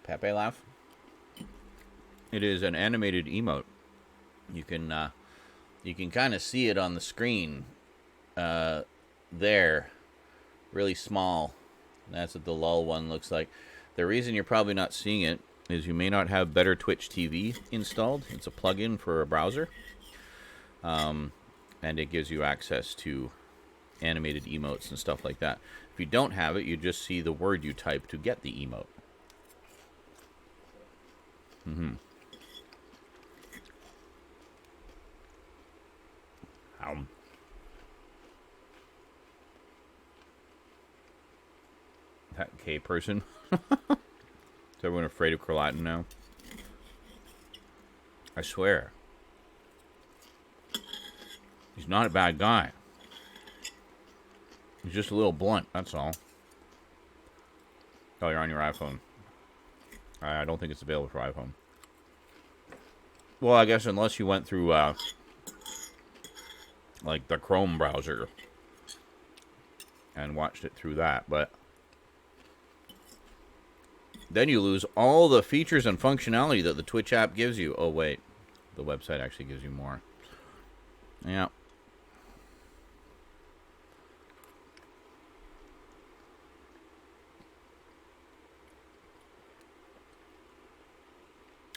Pepe laugh? It is an animated emote. You can kind of see it on the screen there, really small. That's what the lull one looks like. The reason you're probably not seeing it is you may not have Better Twitch TV installed. It's a plugin for a browser, and it gives you access to animated emotes and stuff like that. If you don't have it, you just see the word you type to get the emote. Mm-hmm. That K person. Is everyone afraid of Carlatin now? I swear. He's not a bad guy. He's just a little blunt, that's all. Oh, you're on your iPhone. I don't think it's available for iPhone. Well, I guess unless you went through, like, the Chrome browser and watched it through that, but then you lose all the features and functionality that the Twitch app gives you. Oh, wait. The website actually gives you more. Yeah.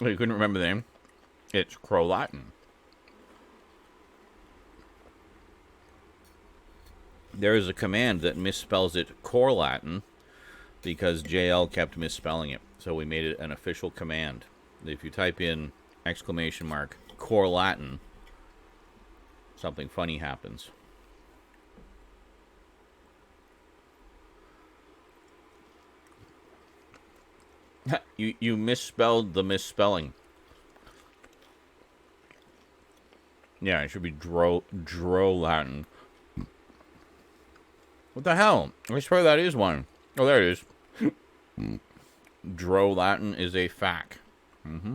Oh, you couldn't remember the name? It's Crolatin. There is a command that misspells it Corlatin because JL kept misspelling it. So we made it an official command. If you type in exclamation mark Corlatin, something funny happens. You misspelled the misspelling. Yeah, it should be Drolatin. What the hell? I swear that is one. Oh, there it is. Drolatin is a fact. Mm-hmm.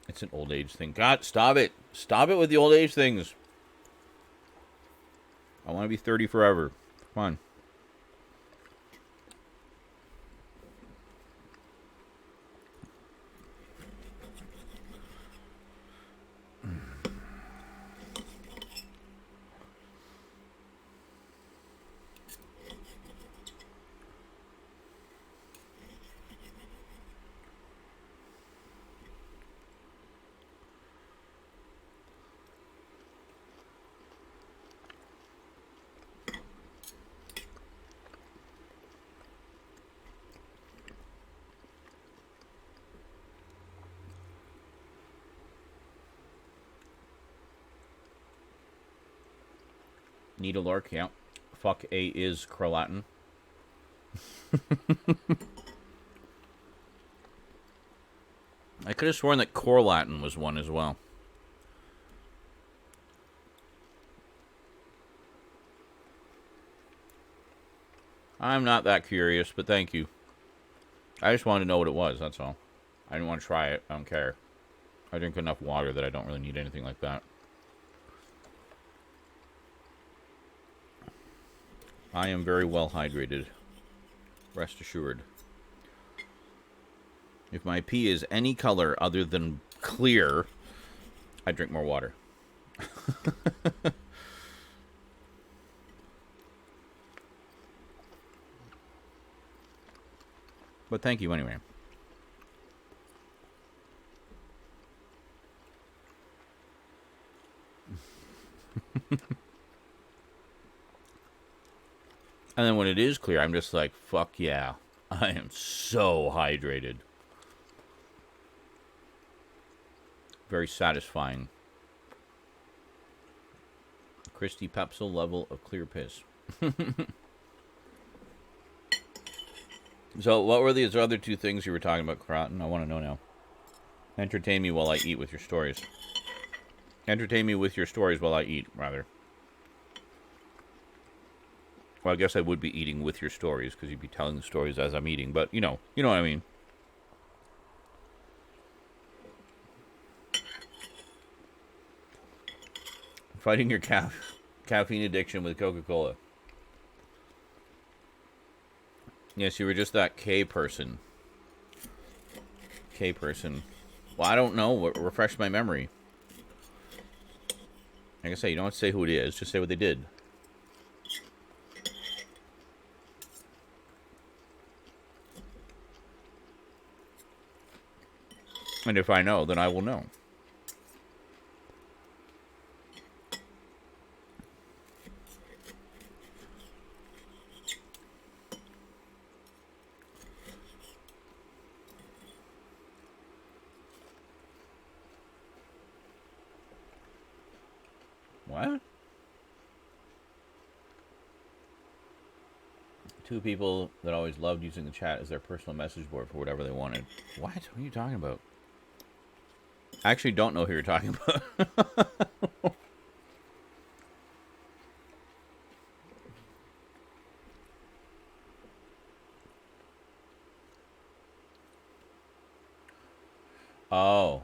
It's an old age thing. God, stop it. Stop it with the old age things. I want to be 30 forever. Come on. Needle yeah. Fuck A is Crolatin. I could have sworn that core Latin was one as well. I'm not that curious, but thank you. I just wanted to know what it was, that's all. I didn't want to try it. I don't care. I drink enough water that I don't really need anything like that. I am very well hydrated. Rest assured. If my pee is any color other than clear, I drink more water. But thank you anyway. And then when it is clear, I'm just like, fuck yeah. I am so hydrated. Very satisfying. Christy Pepsil level of clear piss. So what were these other two things you were talking about, Carotton? I want to know now. Entertain me while I eat with your stories. Entertain me with your stories while I eat, rather. Well, I guess I would be eating with your stories, because you'd be telling the stories as I'm eating, but you know what I mean. Fighting your caffeine addiction with Coca-Cola. Yes, you were just that K person. K person. Well, I don't know. Refresh my memory. Like I say, you don't have to say who it is. Just say what they did. And if I know, then I will know. What? Two people that always loved using the chat as their personal message board for whatever they wanted. What? What are you talking about? I actually don't know who you're talking about. Oh.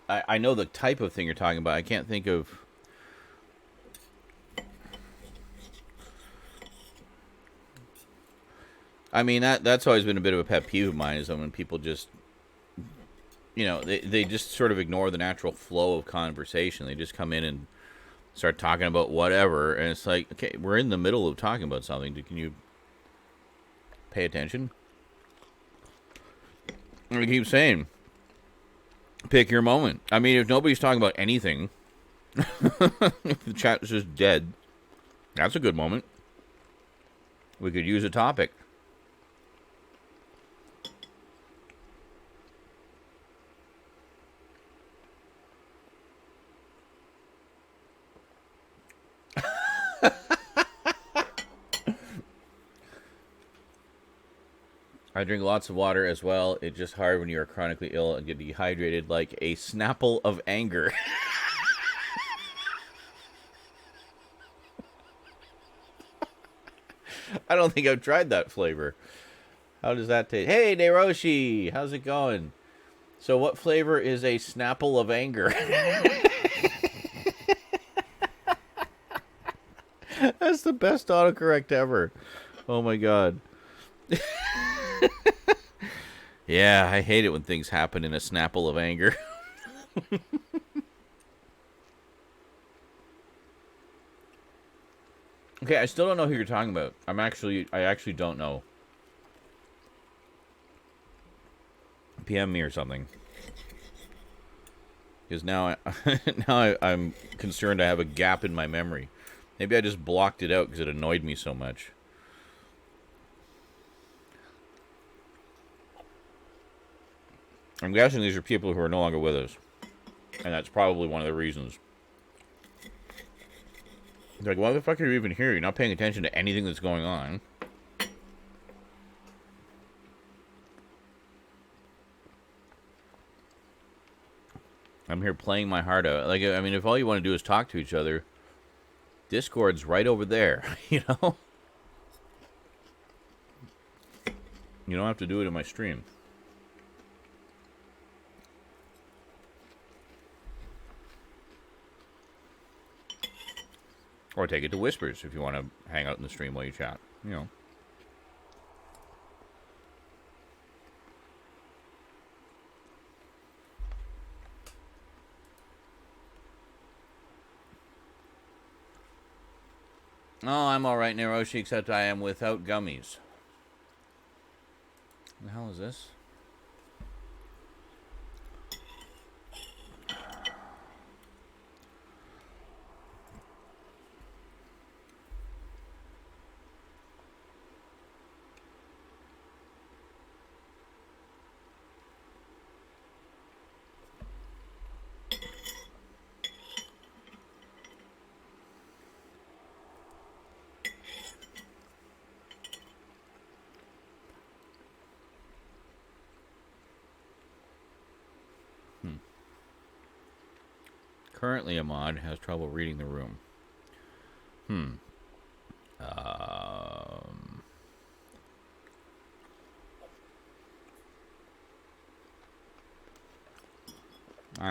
I know the type of thing you're talking about. I can't think of... I mean, that's always been a bit of a pet peeve of mine, is when people just... they just sort of ignore the natural flow of conversation. They just come in and start talking about whatever, and it's like, okay, we're in the middle of talking about something. Can you pay attention? I keep saying, pick your moment. I mean, if nobody's talking about anything, if the chat is just dead, that's a good moment. We could use a topic. I drink lots of water as well. It's just hard when you are chronically ill and get dehydrated like a Snapple of anger. I don't think I've tried that flavor. How does that taste? Hey, Neroshi! How's it going? So what flavor is a Snapple of anger? That's the best autocorrect ever. Oh my god. Yeah, I hate it when things happen in a Snapple of anger. Okay, I still don't know who you're talking about. I actually don't know. PM me or something. Because now I'm concerned I have a gap in my memory. Maybe I just blocked it out because it annoyed me so much. I'm guessing these are people who are no longer with us. And that's probably one of the reasons. They're like, why the fuck are you even here? You're not paying attention to anything that's going on. I'm here playing my heart out. Like, I mean, if all you want to do is talk to each other, Discord's right over there, you know? You don't have to do it in my stream. Or take it to Whispers if you want to hang out in the stream while you chat, you know. Oh, I'm alright, Naroshi, except I am without gummies. What the hell is this? Currently, Ahmad has trouble reading the room. I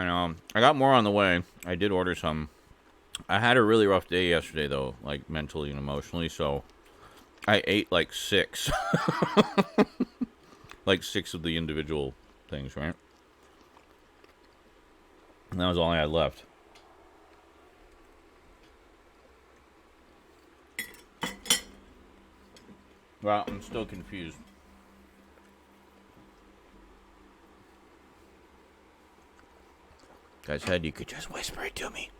know. I got more on the way. I did order some. I had a really rough day yesterday, though, like mentally and emotionally, so I ate like 6. Like 6 of the individual things, right? And that was all I had left. Well, I'm still confused. I said you could just whisper it to me.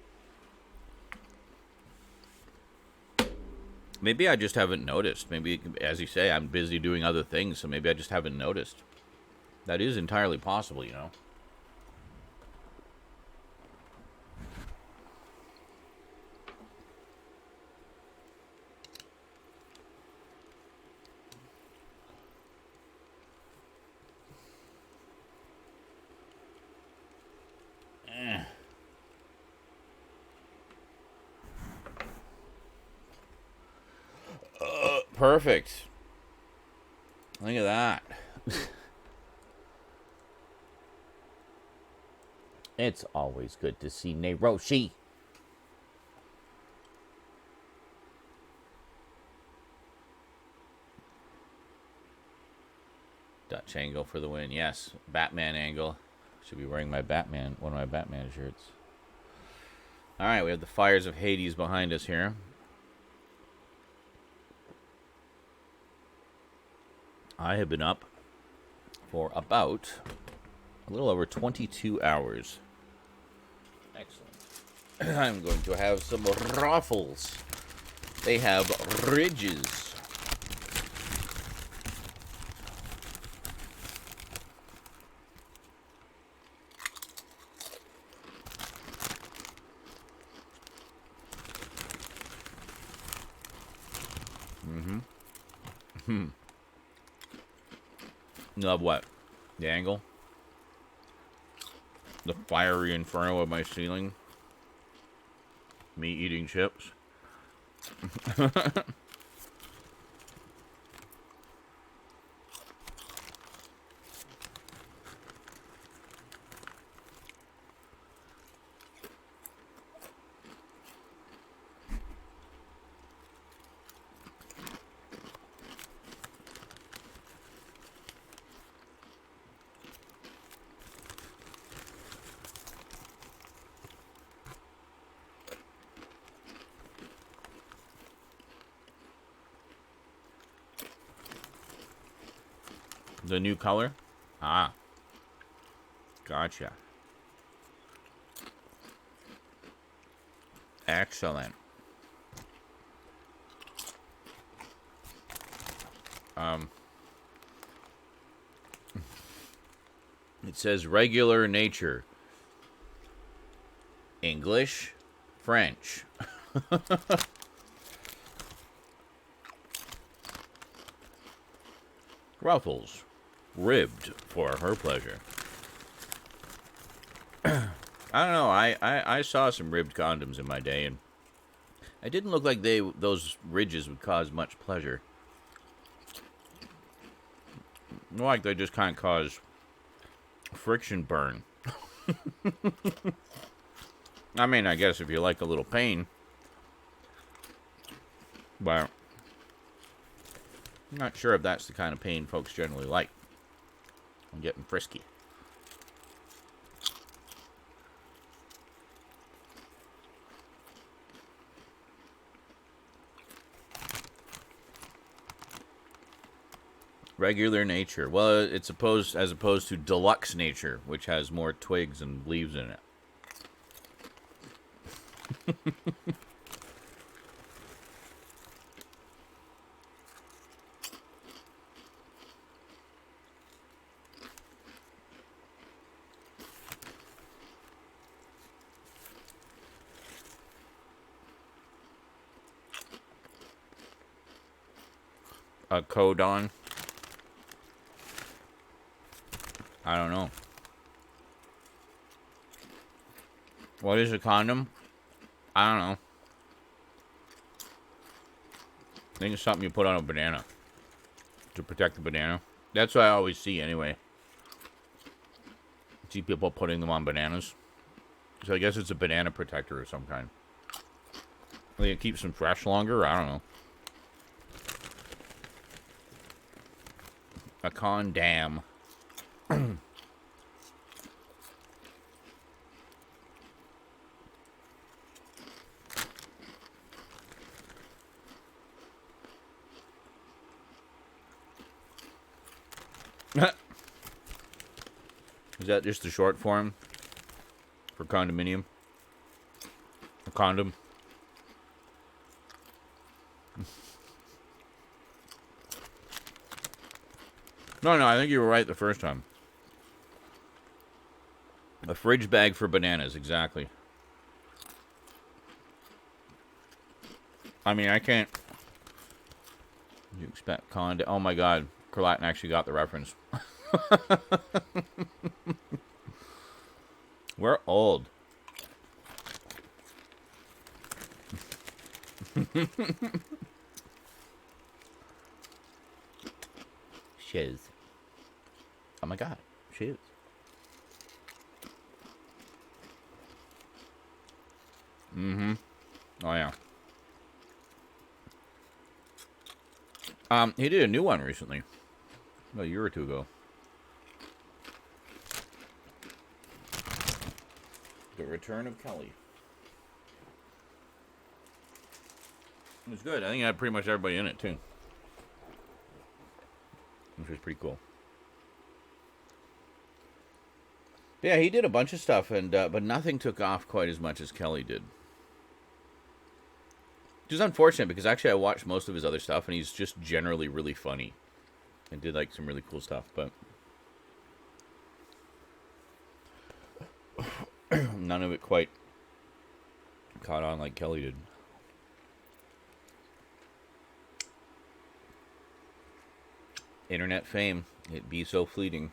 Maybe I just haven't noticed. Maybe, as you say, I'm busy doing other things, so maybe I just haven't noticed. That is entirely possible, you know. Perfect. Look at that. It's always good to see Neroshi. Dutch angle for the win. Yes, Batman angle. Should be wearing my Batman, one of my Batman shirts. All right, we have the fires of Hades behind us here. I have been up for about a little over 22 hours. Excellent. I'm going to have some ruffles. They have ridges. Love what? The angle? The fiery inferno of my ceiling? Me eating chips? The new color? Ah. Gotcha. Excellent. It says regular nature. English, French. Ruffles. Ribbed for her pleasure. I don't know. I saw some ribbed condoms in my day, and it didn't look like those ridges would cause much pleasure. More like they just kind of cause friction burn. I mean, I guess if you like a little pain, but I'm not sure if that's the kind of pain folks generally like. I'm getting frisky. Regular nature. Well, it's as opposed to deluxe nature, which has more twigs and leaves in it. A codon. I don't know. What is a condom? I don't know. I think it's something you put on a banana to protect the banana. That's what I always see anyway. See people putting them on bananas. So I guess it's a banana protector of some kind. I think it keeps them fresh longer. I don't know. A condom. Is that just the short form for condominium? A condom? No, I think you were right the first time. A fridge bag for bananas, exactly. I mean, I can't... You expect condom... Oh my god, Carlatin actually got the reference. We're old. Shoes. Oh my god, shoes. Mm-hmm. Oh yeah. He did a new one recently. About a year or two ago. The Return of Kelly. It was good. I think it had pretty much everybody in it, too. Which was pretty cool. Yeah, he did a bunch of stuff, and but nothing took off quite as much as Kelly did. Which is unfortunate, because actually I watched most of his other stuff, and he's just generally really funny. And did, like, some really cool stuff, but... none of it quite caught on like Kelly did. Internet fame, it be so fleeting.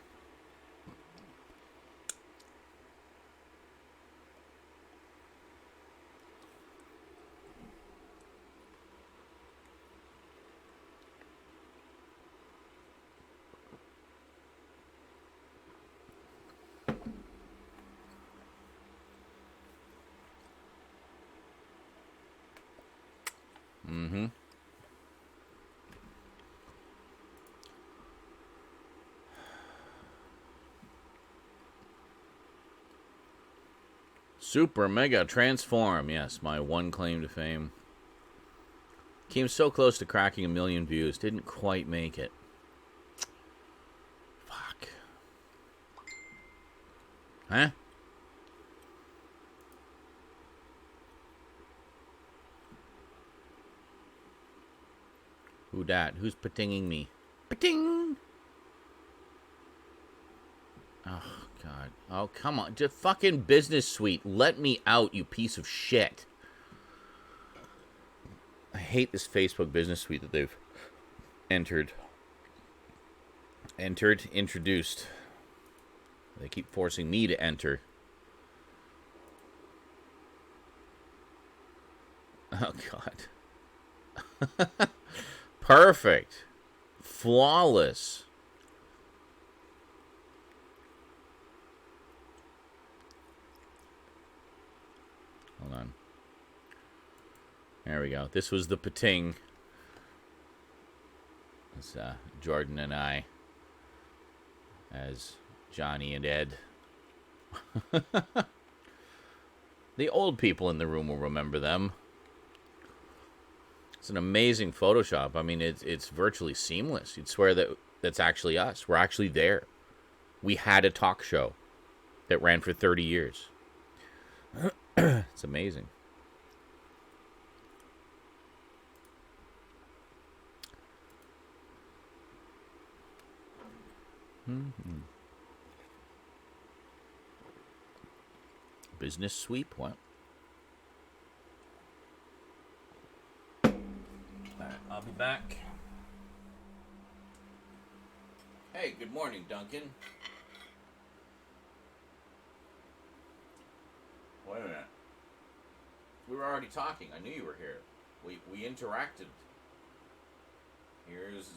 Mm-hmm. Super Mega Transform. Yes, my one claim to fame. Came so close to cracking 1 million views. Didn't quite make it. Fuck. Huh? Who dat? Who's patinging me? Pating! Oh, God. Oh, come on. Just fucking business suite. Let me out, you piece of shit. I hate this Facebook business suite that they've introduced. They keep forcing me to enter. Oh, God. Perfect. Flawless. Hold on. There we go. This was the pating. It's Jordan and I as Johnny and Ed. The old people in the room will remember them. It's an amazing Photoshop. I mean, it's virtually seamless. You'd swear that that's actually us. We're actually there. We had a talk show that ran for 30 years. It's amazing. Mm-hmm. Business sweep? What? Alright, I'll be back. Hey, good morning, Duncan. Wait a minute. We were already talking. I knew you were here. We interacted. Here's